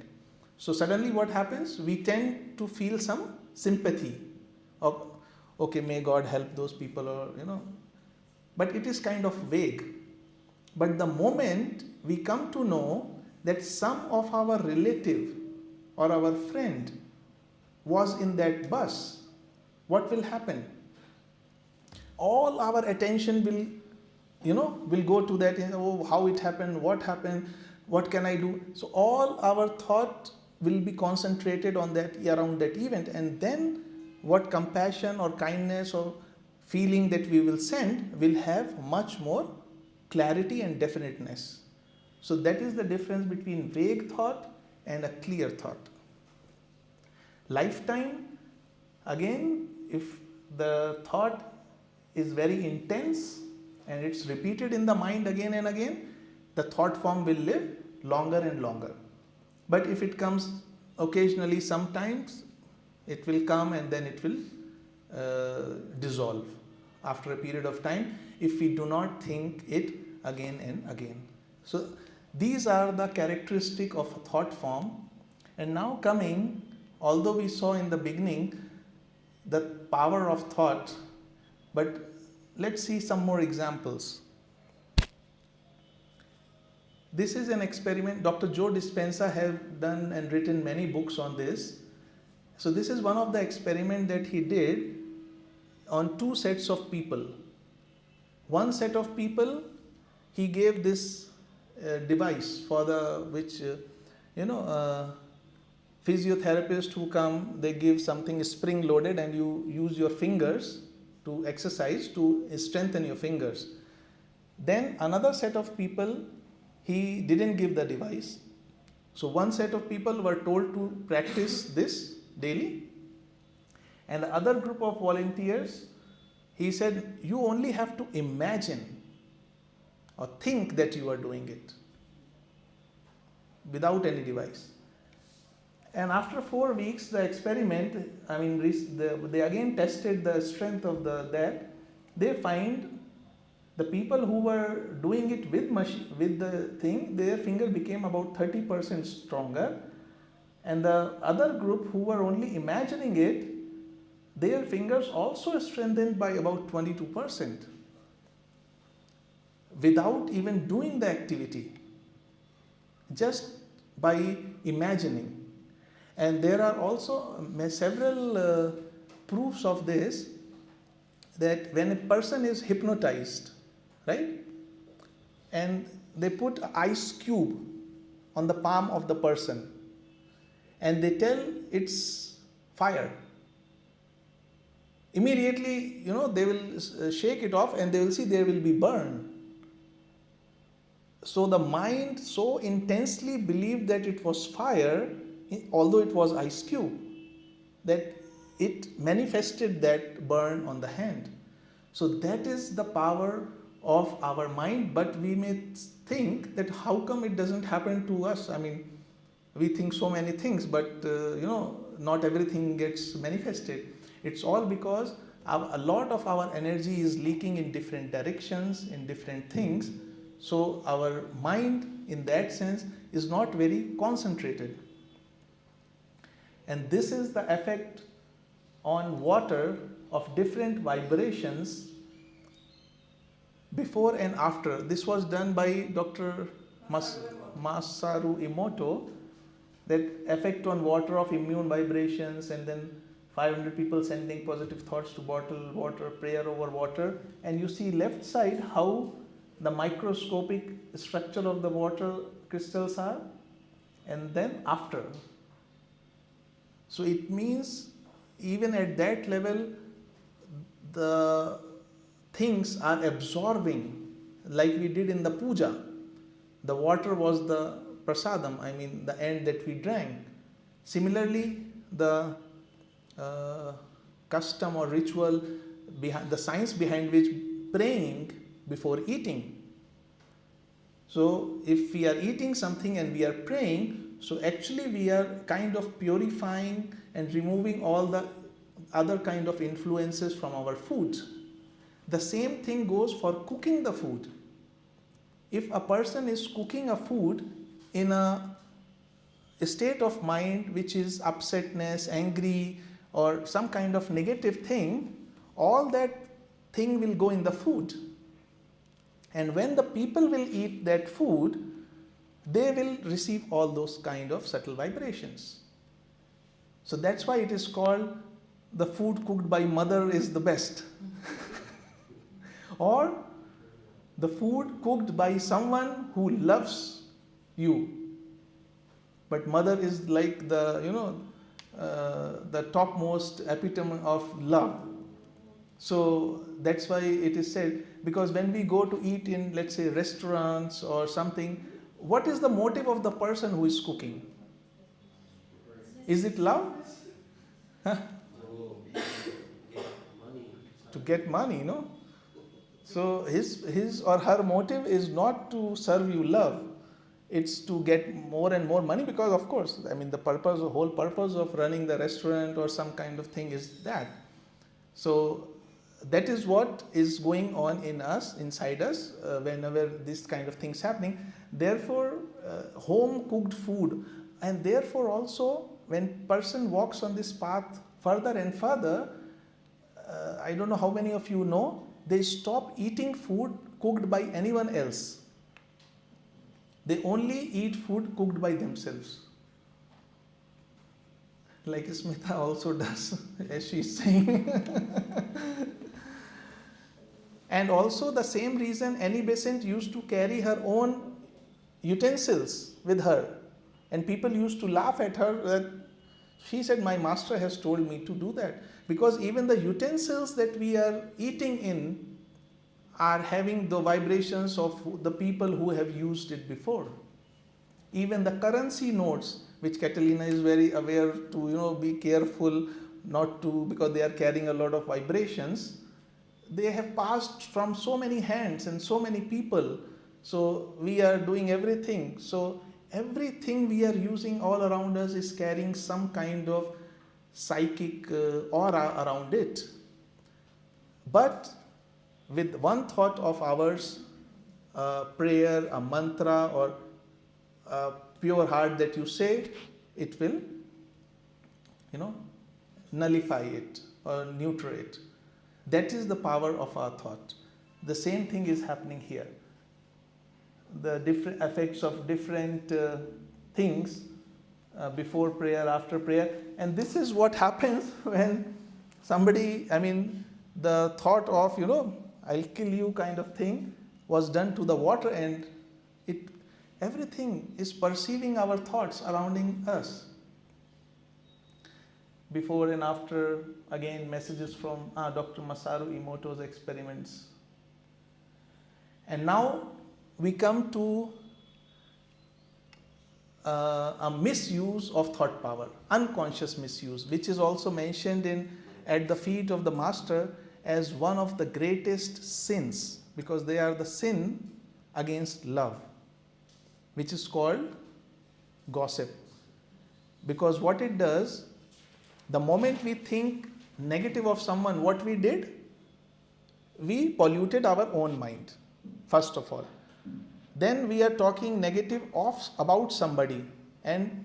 So suddenly what happens? We tend to feel some sympathy of, okay, may God help those people, or but it is kind of vague. But the moment we come to know that some of our relative or our friend was in that bus, what will happen? All our attention will go to that. Oh, how it happened, what can I do? So all our thought will be concentrated on that, around that event, and then what compassion or kindness or feeling that we will send will have much more clarity and definiteness. So that is the difference between vague thought and a clear thought. Lifetime, again, if the thought is very intense and it's repeated in the mind again and again, the thought form will live longer and longer. But if it comes occasionally, sometimes it will come and then it will dissolve after a period of time if we do not think it again and again. So these are the characteristic of a thought form. And now coming, although we saw in the beginning the power of thought, but let's see some more examples. This is an experiment. Dr. Joe Dispenza has done and written many books on this. So this is one of the experiments that he did on two sets of people. One set of people, he gave this device for which physiotherapists who come, they give something spring loaded and you use your fingers to exercise to strengthen your fingers. Then another set of people, he didn't give the device. So one set of people were told to practice this daily, and the other group of volunteers, he said, you only have to imagine or think that you are doing it without any device. And after 4 weeks, the experiment, they again tested the strength of that. They find the people who were doing it with the thing, their finger became about 30% stronger. And the other group who were only imagining it, their fingers also strengthened by about 22% without even doing the activity, just by imagining. And there are also several proofs of this, that when a person is hypnotized, right, and they put an ice cube on the palm of the person and they tell it's fire, immediately, they will shake it off and they will see there will be burn. So the mind so intensely believed that it was fire, although it was ice cube, that it manifested that burn on the hand. So that is the power of our mind, but we may think that how come it doesn't happen to us? I mean, we think so many things, but not everything gets manifested. It's all because a lot of our energy is leaking in different directions, in different things. So our mind, in that sense, is not very concentrated. And this is the effect on water of different vibrations before and after. This was done by Dr. Masaru Emoto, that effect on water of immune vibrations, and then 500 people sending positive thoughts to bottle water, prayer over water, and you see left side how the microscopic structure of the water crystals are, and then after. So it means even at that level, the things are absorbing, like we did in the puja. The water was the prasadam, I mean the end that we drank. Similarly, the custom or ritual, behind the science behind which praying before eating. So if we are eating something and we are praying, so actually we are kind of purifying and removing all the other kind of influences from our food. The same thing goes for cooking the food. If a person is cooking a food in a state of mind which is upsetness, angry, or some kind of negative thing, all that thing will go in the food. And when the people will eat that food, they will receive all those kind of subtle vibrations. So that's why it is called the food cooked by mother is the best. Or the food cooked by someone who loves you. But mother is like the the topmost epitome of love. So that's why it is said, because when we go to eat in, let's say, restaurants or something, what is the motive of the person who is cooking? Is it love? Huh? To get money, no? So his or her motive is not to serve you love. It's to get more and more money, because of course, I mean the whole purpose of running the restaurant or some kind of thing is that. So that is what is going on in us, inside us, whenever this kind of things happening. Therefore, home cooked food, and therefore also when person walks on this path further and further, I don't know how many of you know, they stop eating food cooked by anyone else. They only eat food cooked by themselves. Like Smita also does, as she is saying. And also the same reason Annie Besant used to carry her own utensils with her. And people used to laugh at her that she said, my master has told me to do that. Because even the utensils that we are eating in are having the vibrations of the people who have used it before. Even the currency notes, which Catalina is very aware to be careful not to, because they are carrying a lot of vibrations. They have passed from so many hands and so many people. So we are doing everything. So everything we are using all around us is carrying some kind of psychic aura around it. But with one thought of ours, a prayer, a mantra, or a pure heart that you say, it will, nullify it or neuter it. That is the power of our thought. The same thing is happening here. The different effects of different things before prayer, after prayer. And this is what happens when somebody, the thought of, I'll kill you kind of thing was done to the water, and everything is perceiving our thoughts surrounding us. Before and after, again, messages from Dr. Masaru Emoto's experiments. And now we come to a misuse of thought power, unconscious misuse, which is also mentioned at the feet of the Master as one of the greatest sins, because they are the sin against love, which is called gossip. Because what it does, the moment we think negative of someone, what we did? We polluted our own mind, first of all. Then we are talking negative about somebody and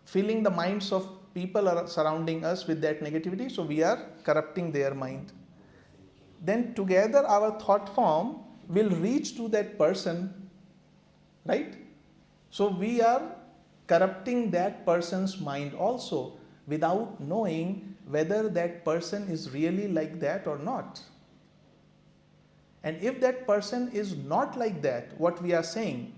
filling the minds of people surrounding us with that negativity, so we are corrupting their mind. Then together our thought form will reach to that person, right? So we are corrupting that person's mind also, without knowing whether that person is really like that or not. And if that person is not like that, what we are saying,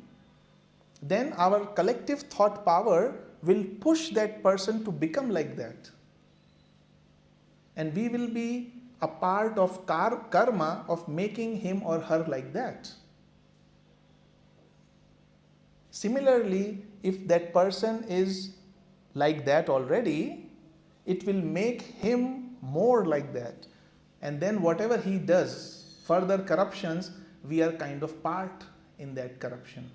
then our collective thought power will push that person to become like that. And we will be a part of karma of making him or her like that. Similarly, if that person is like that already, it will make him more like that. And then whatever he does, further corruptions, we are kind of part in that corruption.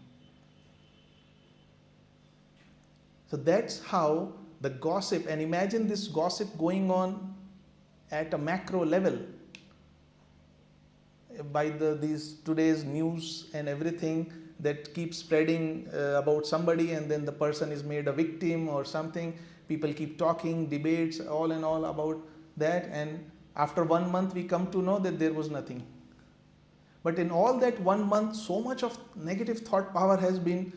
So that's how the gossip, and imagine this gossip going on at a macro level by these today's news and everything that keeps spreading about somebody, and then the person is made a victim or something. People keep talking, debates, all and all about that, and after 1 month we come to know that there was nothing. But in all that 1 month, so much of negative thought power has been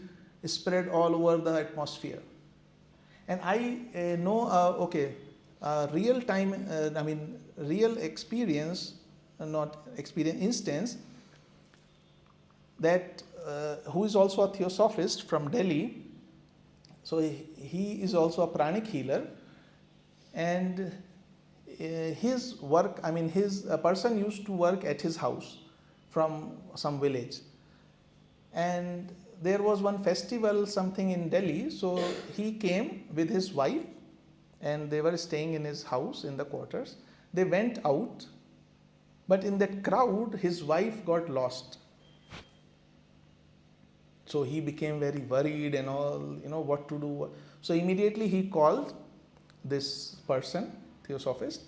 spread all over the atmosphere. And I know, real time, real experience, not experience, instance, that who is also a Theosophist from Delhi. So he is also a pranic healer, and his work, a person used to work at his house from some village, and there was one festival something in Delhi, so he came with his wife and they were staying in his house in the quarters. They went out, but in that crowd his wife got lost. So he became very worried and all, what to do. So immediately he called this person, Theosophist,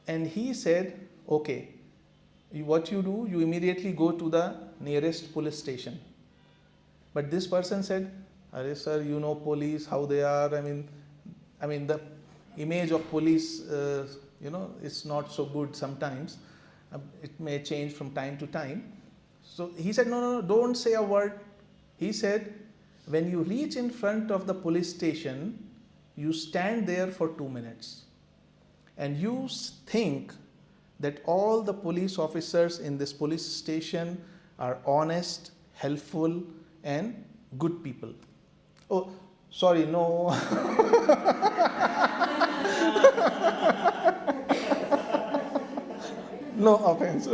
and he said, okay, what you do, you immediately go to the nearest police station. But this person said, "Arey sir, police, how they are. The image of police, is not so good sometimes. It may change from time to time." So he said, no, don't say a word. He said, when you reach in front of the police station, you stand there for 2 minutes. And you think that all the police officers in this police station are honest, helpful, and good people. Oh, sorry, no. No offense.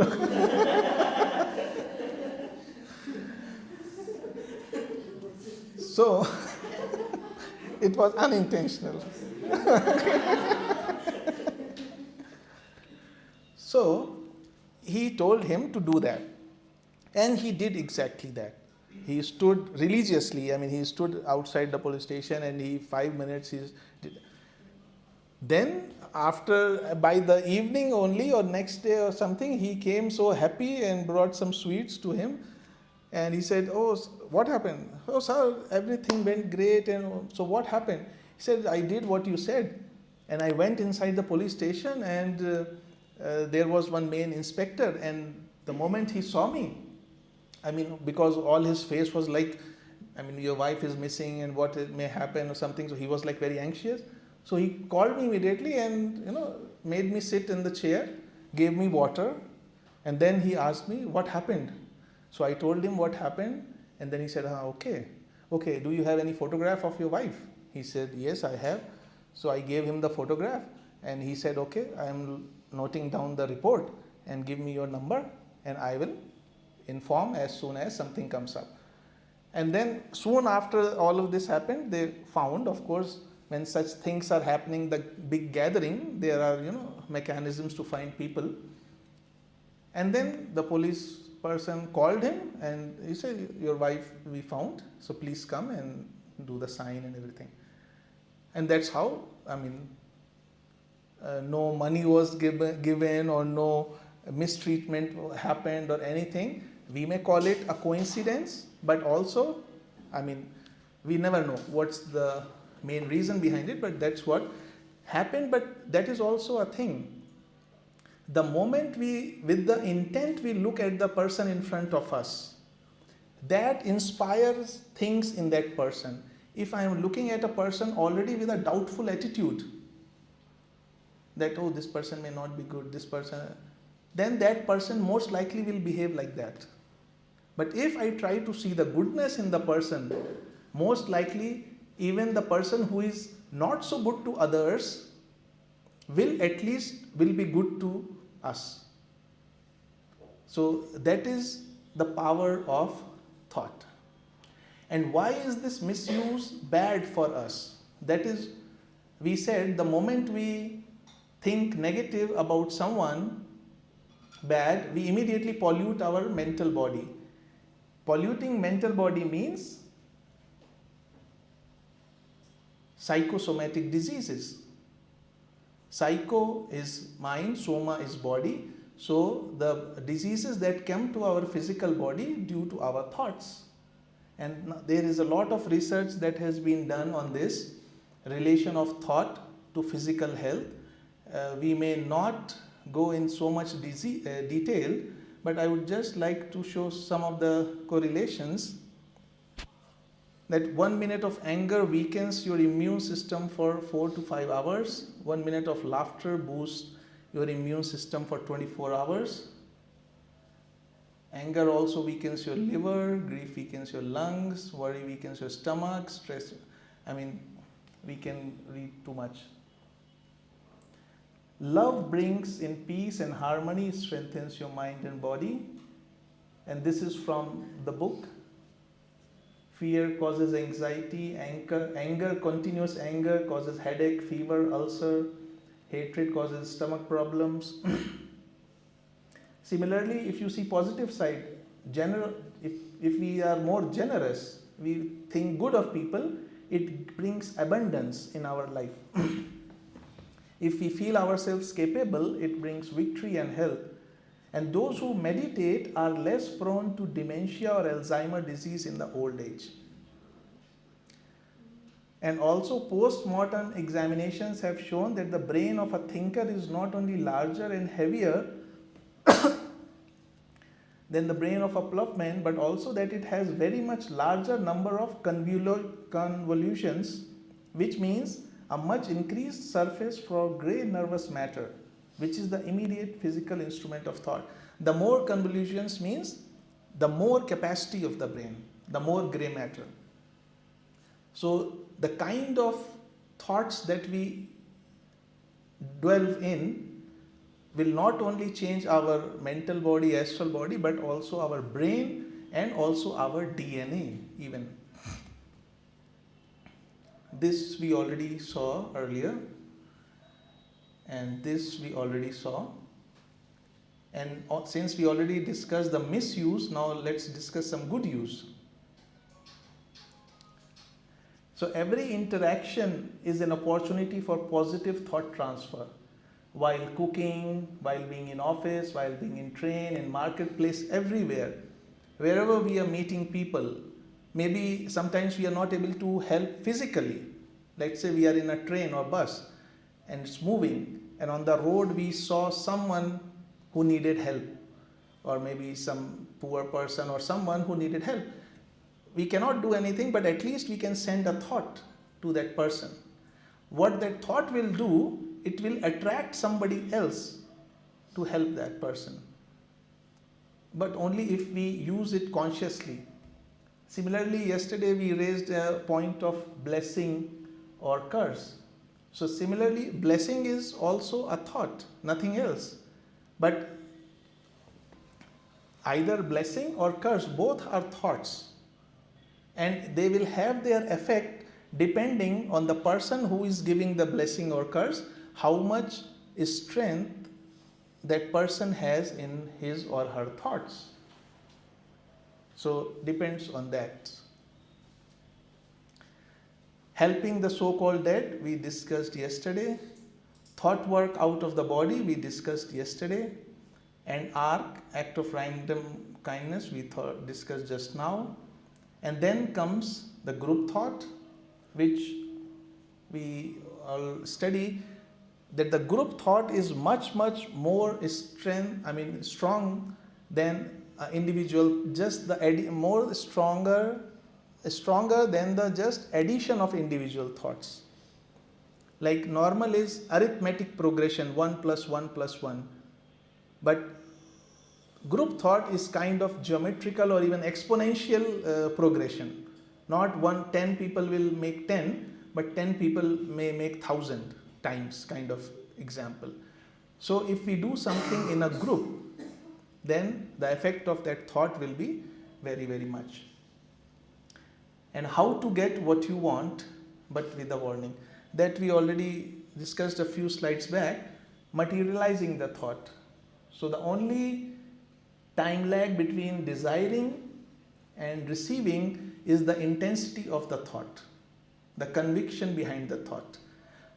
So, it was unintentional. So, he told him to do that. And he did exactly that. He stood religiously, he stood outside the police station, and 5 minutes he did. Then, by the evening only or next day or something, he came so happy and brought some sweets to him. And he said, oh, what happened? Oh, sir, everything went great. And so what happened? He said, I did what you said. And I went inside the police station, and there was one main inspector. And the moment he saw me, I mean, because all his face was like, I mean, your wife is missing and what may happen or something. So he was like very anxious. So he called me immediately and, made me sit in the chair, gave me water. And then he asked me what happened. So I told him what happened. And then he said, okay. Okay, do you have any photograph of your wife? He said, yes, I have. So I gave him the photograph. And he said, okay, I am noting down the report, and give me your number, and I will inform as soon as something comes up. And then soon after all of this happened, they found, of course, when such things are happening, the big gathering, there are, mechanisms to find people. And then the police person called him and he said, your wife we found, so please come and do the sign and everything. And that's how, I mean, no money was given or no mistreatment happened or anything. We may call it a coincidence, but also, I mean, we never know what's the main reason behind it, but that's what happened. But that is also a thing. The moment with the intent we look at the person in front of us, that inspires things in that person. If I am looking at a person already with a doubtful attitude, that, oh, this person may not be good, this person, then that person most likely will behave like that. But if I try to see the goodness in the person, most likely even the person who is not so good to others will be good to us. So that is the power of thought. And why is this misuse bad for us? That is, we said the moment we think negative about someone bad, we immediately pollute our mental body. Polluting mental body means psychosomatic diseases. Psycho is mind, soma is body. So the diseases that come to our physical body due to our thoughts. And there is a lot of research that has been done on this relation of thought to physical health. We may not go in so much detail, but I would just like to show some of the correlations. That 1 minute of anger weakens your immune system for 4 to 5 hours. 1 minute of laughter boosts your immune system for 24 hours. Anger also weakens your liver, grief weakens your lungs, worry weakens your stomach, stress, I mean, we can read too much. Love brings in peace and harmony, strengthens your mind and body. And this is from the book. Fear causes anxiety, anger, continuous anger causes headache, fever, ulcer. Hatred causes stomach problems. Similarly, if you see positive side, if we are more generous, we think good of people, it brings abundance in our life. If we feel ourselves capable, it brings victory and health. And those who meditate are less prone to dementia or Alzheimer's disease in the old age. And also post-mortem examinations have shown that the brain of a thinker is not only larger and heavier than the brain of a ploughman, but also that it has very much larger number of convolutions, which means a much increased surface for grey nervous matter, which is the immediate physical instrument of thought. The more convolutions means the more capacity of the brain, the more grey matter. So the kind of thoughts that we dwell in will not only change our mental body, astral body, but also our brain and also our DNA even. This we already saw earlier, and this we already saw. And since we already discussed the misuse, now let's discuss some good use. So every interaction is an opportunity for positive thought transfer. While cooking, while being in office, while being in train, in marketplace, everywhere, wherever we are meeting people, maybe sometimes we are not able to help physically. Let's say we are in a train or bus and it's moving, and on the road we saw someone who needed help, or maybe some poor person or someone who needed help. We cannot do anything, but at least we can send a thought to that person. What that thought will do, it will attract somebody else to help that person, but only if we use it consciously. Similarly, yesterday we raised a point of blessing or curse. So similarly, blessing is also a thought, nothing else. But either blessing or curse, both are thoughts, and they will have their effect depending on the person who is giving the blessing or curse, how much strength that person has in his or her thoughts. So depends on that. Helping the so-called dead, we discussed yesterday. Thought work out of the body, we discussed yesterday. And ARC, act of random kindness, we discussed just now. And then comes the group thought, which we all study, that the group thought is much more strong than individual, just the more stronger than the just addition of individual thoughts. Like normal is arithmetic progression, 1 plus 1 plus 1, but group thought is kind of geometrical or even exponential progression. Not 10 people will make 10, but 10 people may make 1,000 times, kind of example. So if we do something in a group, then the effect of that thought will be very much. And how to get what you want, but with a warning. That we already discussed a few slides back, materializing the thought. So the only time lag between desiring and receiving is the intensity of the thought, the conviction behind the thought.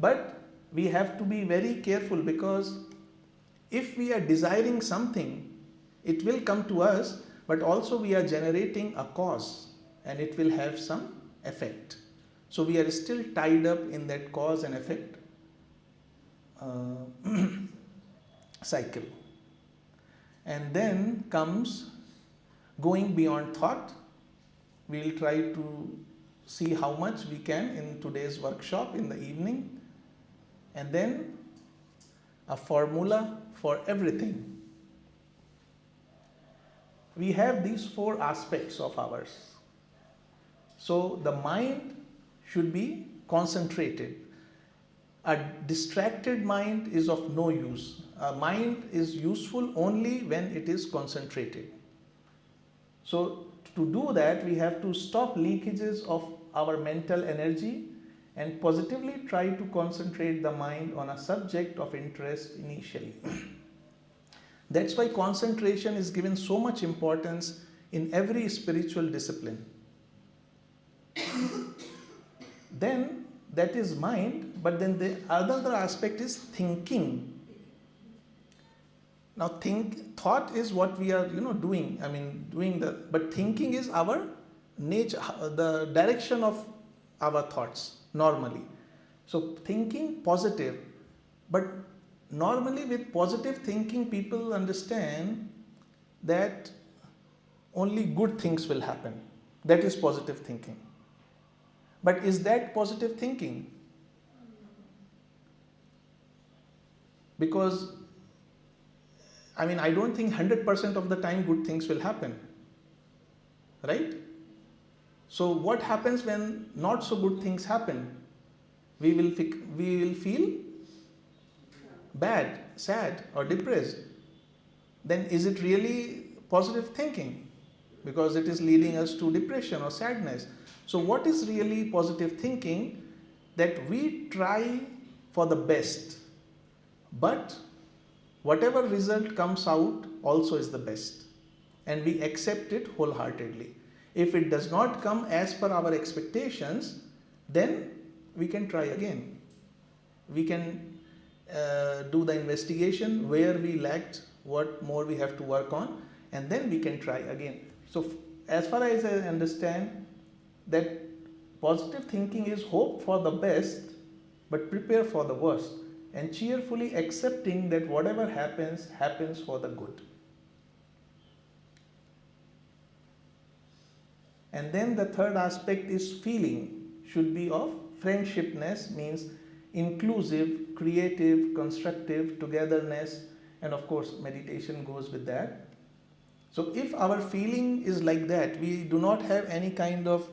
But we have to be very careful, because if we are desiring something, it will come to us, but also we are generating a cause and it will have some effect. So we are still tied up in that cause and effect cycle. And then comes going beyond thought. We will try to see how much we can in today's workshop in the evening. And then a formula for everything. We have these 4 aspects of ours. So the mind should be concentrated. A distracted mind is of no use. A mind is useful only when it is concentrated. So to do that, we have to stop leakages of our mental energy and positively try to concentrate the mind on a subject of interest initially. That's why concentration is given so much importance in every spiritual discipline. Then that is mind, but then the other aspect is thinking. Now thought is what we are doing, but thinking is our nature, the direction of our thoughts normally. So thinking positive, but normally with positive thinking people understand that only good things will happen. That is positive thinking. But is that positive thinking? Because I don't think 100% of the time good things will happen, right? So what happens when not so good things happen? We will feel bad, sad, or depressed. Then is it really positive thinking? Because it is leading us to depression or sadness. So what is really positive thinking? That we try for the best, but whatever result comes out also is the best, and we accept it wholeheartedly. If it does not come as per our expectations, then we can try again. We can do the investigation where we lacked, what more we have to work on, and then we can try again. So, as far as I understand, that positive thinking is hope for the best but prepare for the worst, and cheerfully accepting that whatever happens, happens for the good. And then the third aspect is feeling should be of friendshipness, means inclusive, creative, constructive, togetherness, and of course, meditation goes with that. So, if our feeling is like that, we do not have any kind of,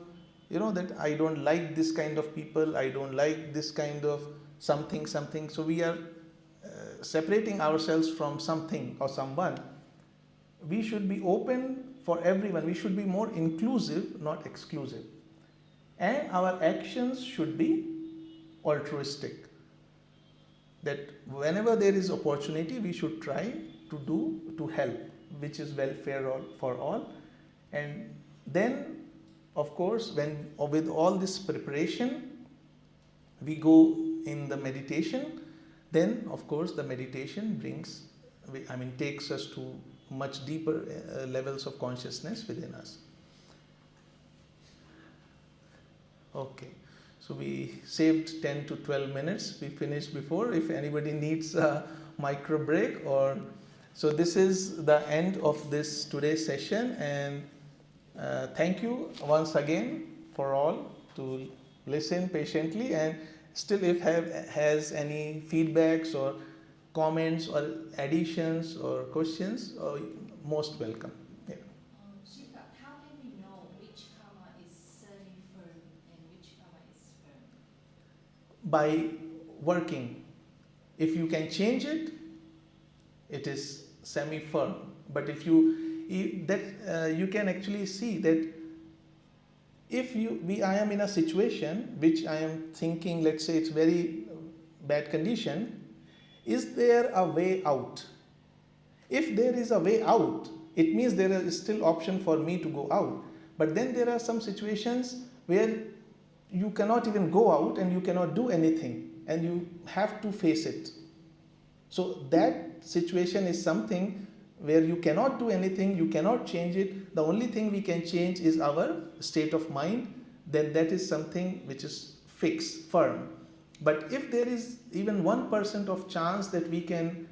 that I don't like this kind of people, I don't like this kind of something. So, we are separating ourselves from something or someone. We should be open for everyone. We should be more inclusive, not exclusive. And our actions should be altruistic. That whenever there is opportunity, we should try to help, which is welfare for all. And then, of course, when with all this preparation, we go in the meditation, then of course the meditation takes us to much deeper levels of consciousness within us. Okay, so we saved 10 to 12 minutes. We finished before. If anybody needs a micro break, or so, this is the end of this today's session, and thank you once again for all to listen patiently, and still if has any feedbacks or comments or additions or questions, most welcome. Yeah. Shika, how can we know which karma is semi-firm and which karma is firm? By working, if you can change it, it is semi-firm. But if you can actually see that if I am in a situation which I am thinking, let's say it's very bad condition, is there a way out? If there is a way out, it means there is still option for me to go out. But then there are some situations where you cannot even go out and you cannot do anything, and you have to face it. So that situation is something where you cannot do anything, you cannot change it. The only thing we can change is our state of mind. Then that is something which is fixed, firm. But if there is even 1% of chance that we can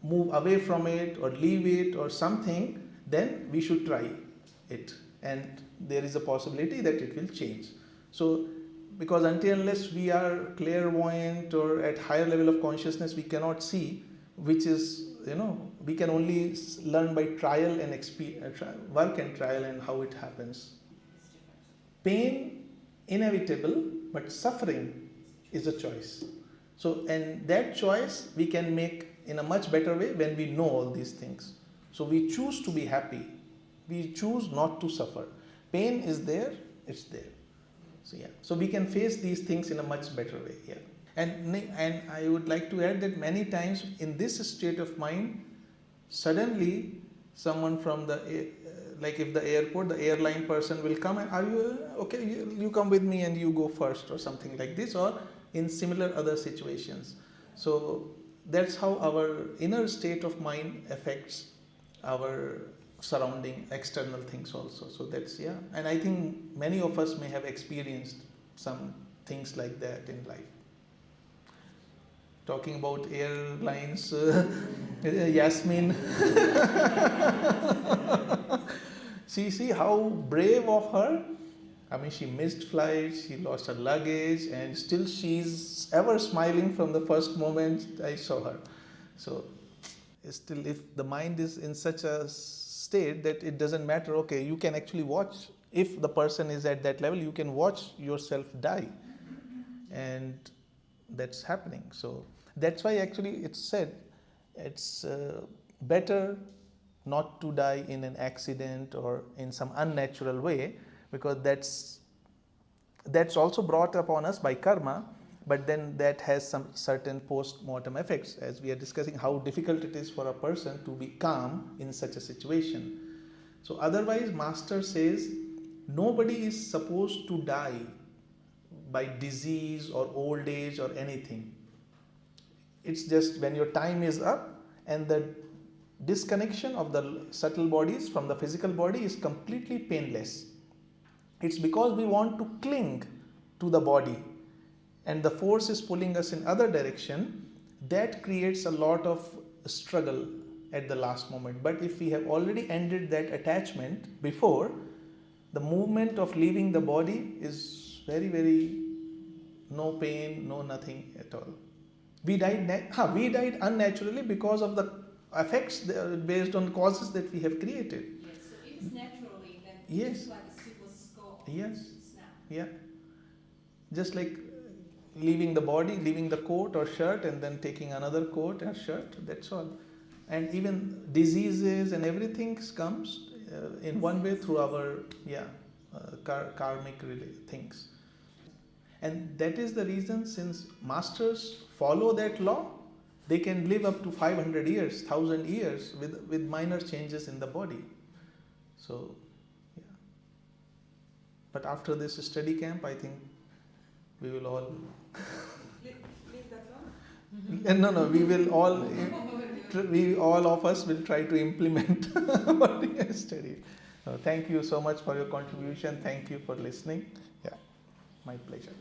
move away from it or leave it or something, then we should try it, and there is a possibility that it will change. So, because unless we are clairvoyant or at higher level of consciousness, we cannot see, which is, we can only learn by trial and work and trial and how it happens. Pain inevitable, but suffering is a choice. So, and that choice we can make in a much better way when we know all these things. So we choose to be happy. We choose not to suffer. Pain is there, it's there. So yeah, so we can face these things in a much better way. Yeah, and I would like to add that many times in this state of mind, suddenly someone from like if the airport, the airline person will come and, are you okay? You come with me and you go first, or something like this, or in similar other situations. So that's how our inner state of mind affects our surrounding external things also. So that's, yeah, and I think many of us may have experienced some things like that in life. Talking about airlines, Yasmin, see how brave of her. I mean, she missed flights, she lost her luggage, and still she's ever smiling from the first moment I saw her. So still, if the mind is in such a state that it doesn't matter, okay, you can actually watch, if the person is at that level, you can watch yourself die, and that's happening. So that's why actually it's said it's better not to die in an accident or in some unnatural way, because that's also brought upon us by karma, but then that has some certain post-mortem effects, as we are discussing how difficult it is for a person to be calm in such a situation. So otherwise, master says nobody is supposed to die by disease or old age or anything. It's just when your time is up and the disconnection of the subtle bodies from the physical body is completely painless. It's because we want to cling to the body and the force is pulling us in other direction, that creates a lot of struggle at the last moment. But if we have already ended that attachment before, the movement of leaving the body is very, very no pain, no nothing at all. We died unnaturally because of the effects based on causes that we have created. Yes, so if it's naturally, then Yes. it's like a super skull. Yes. Snap. Yeah. Just like leaving the body, leaving the coat or shirt and then taking another coat or shirt, that's all. And even diseases and everything comes in one way through our karmic things. And that is the reason, since masters follow that law, they can live up to 500 years, 1000 years with minor changes in the body. So, yeah. But after this study camp, I think we will all. Leave that one? No, we will all. We all of us will try to implement what we have studied. Thank you so much for your contribution. Thank you for listening. Yeah, my pleasure.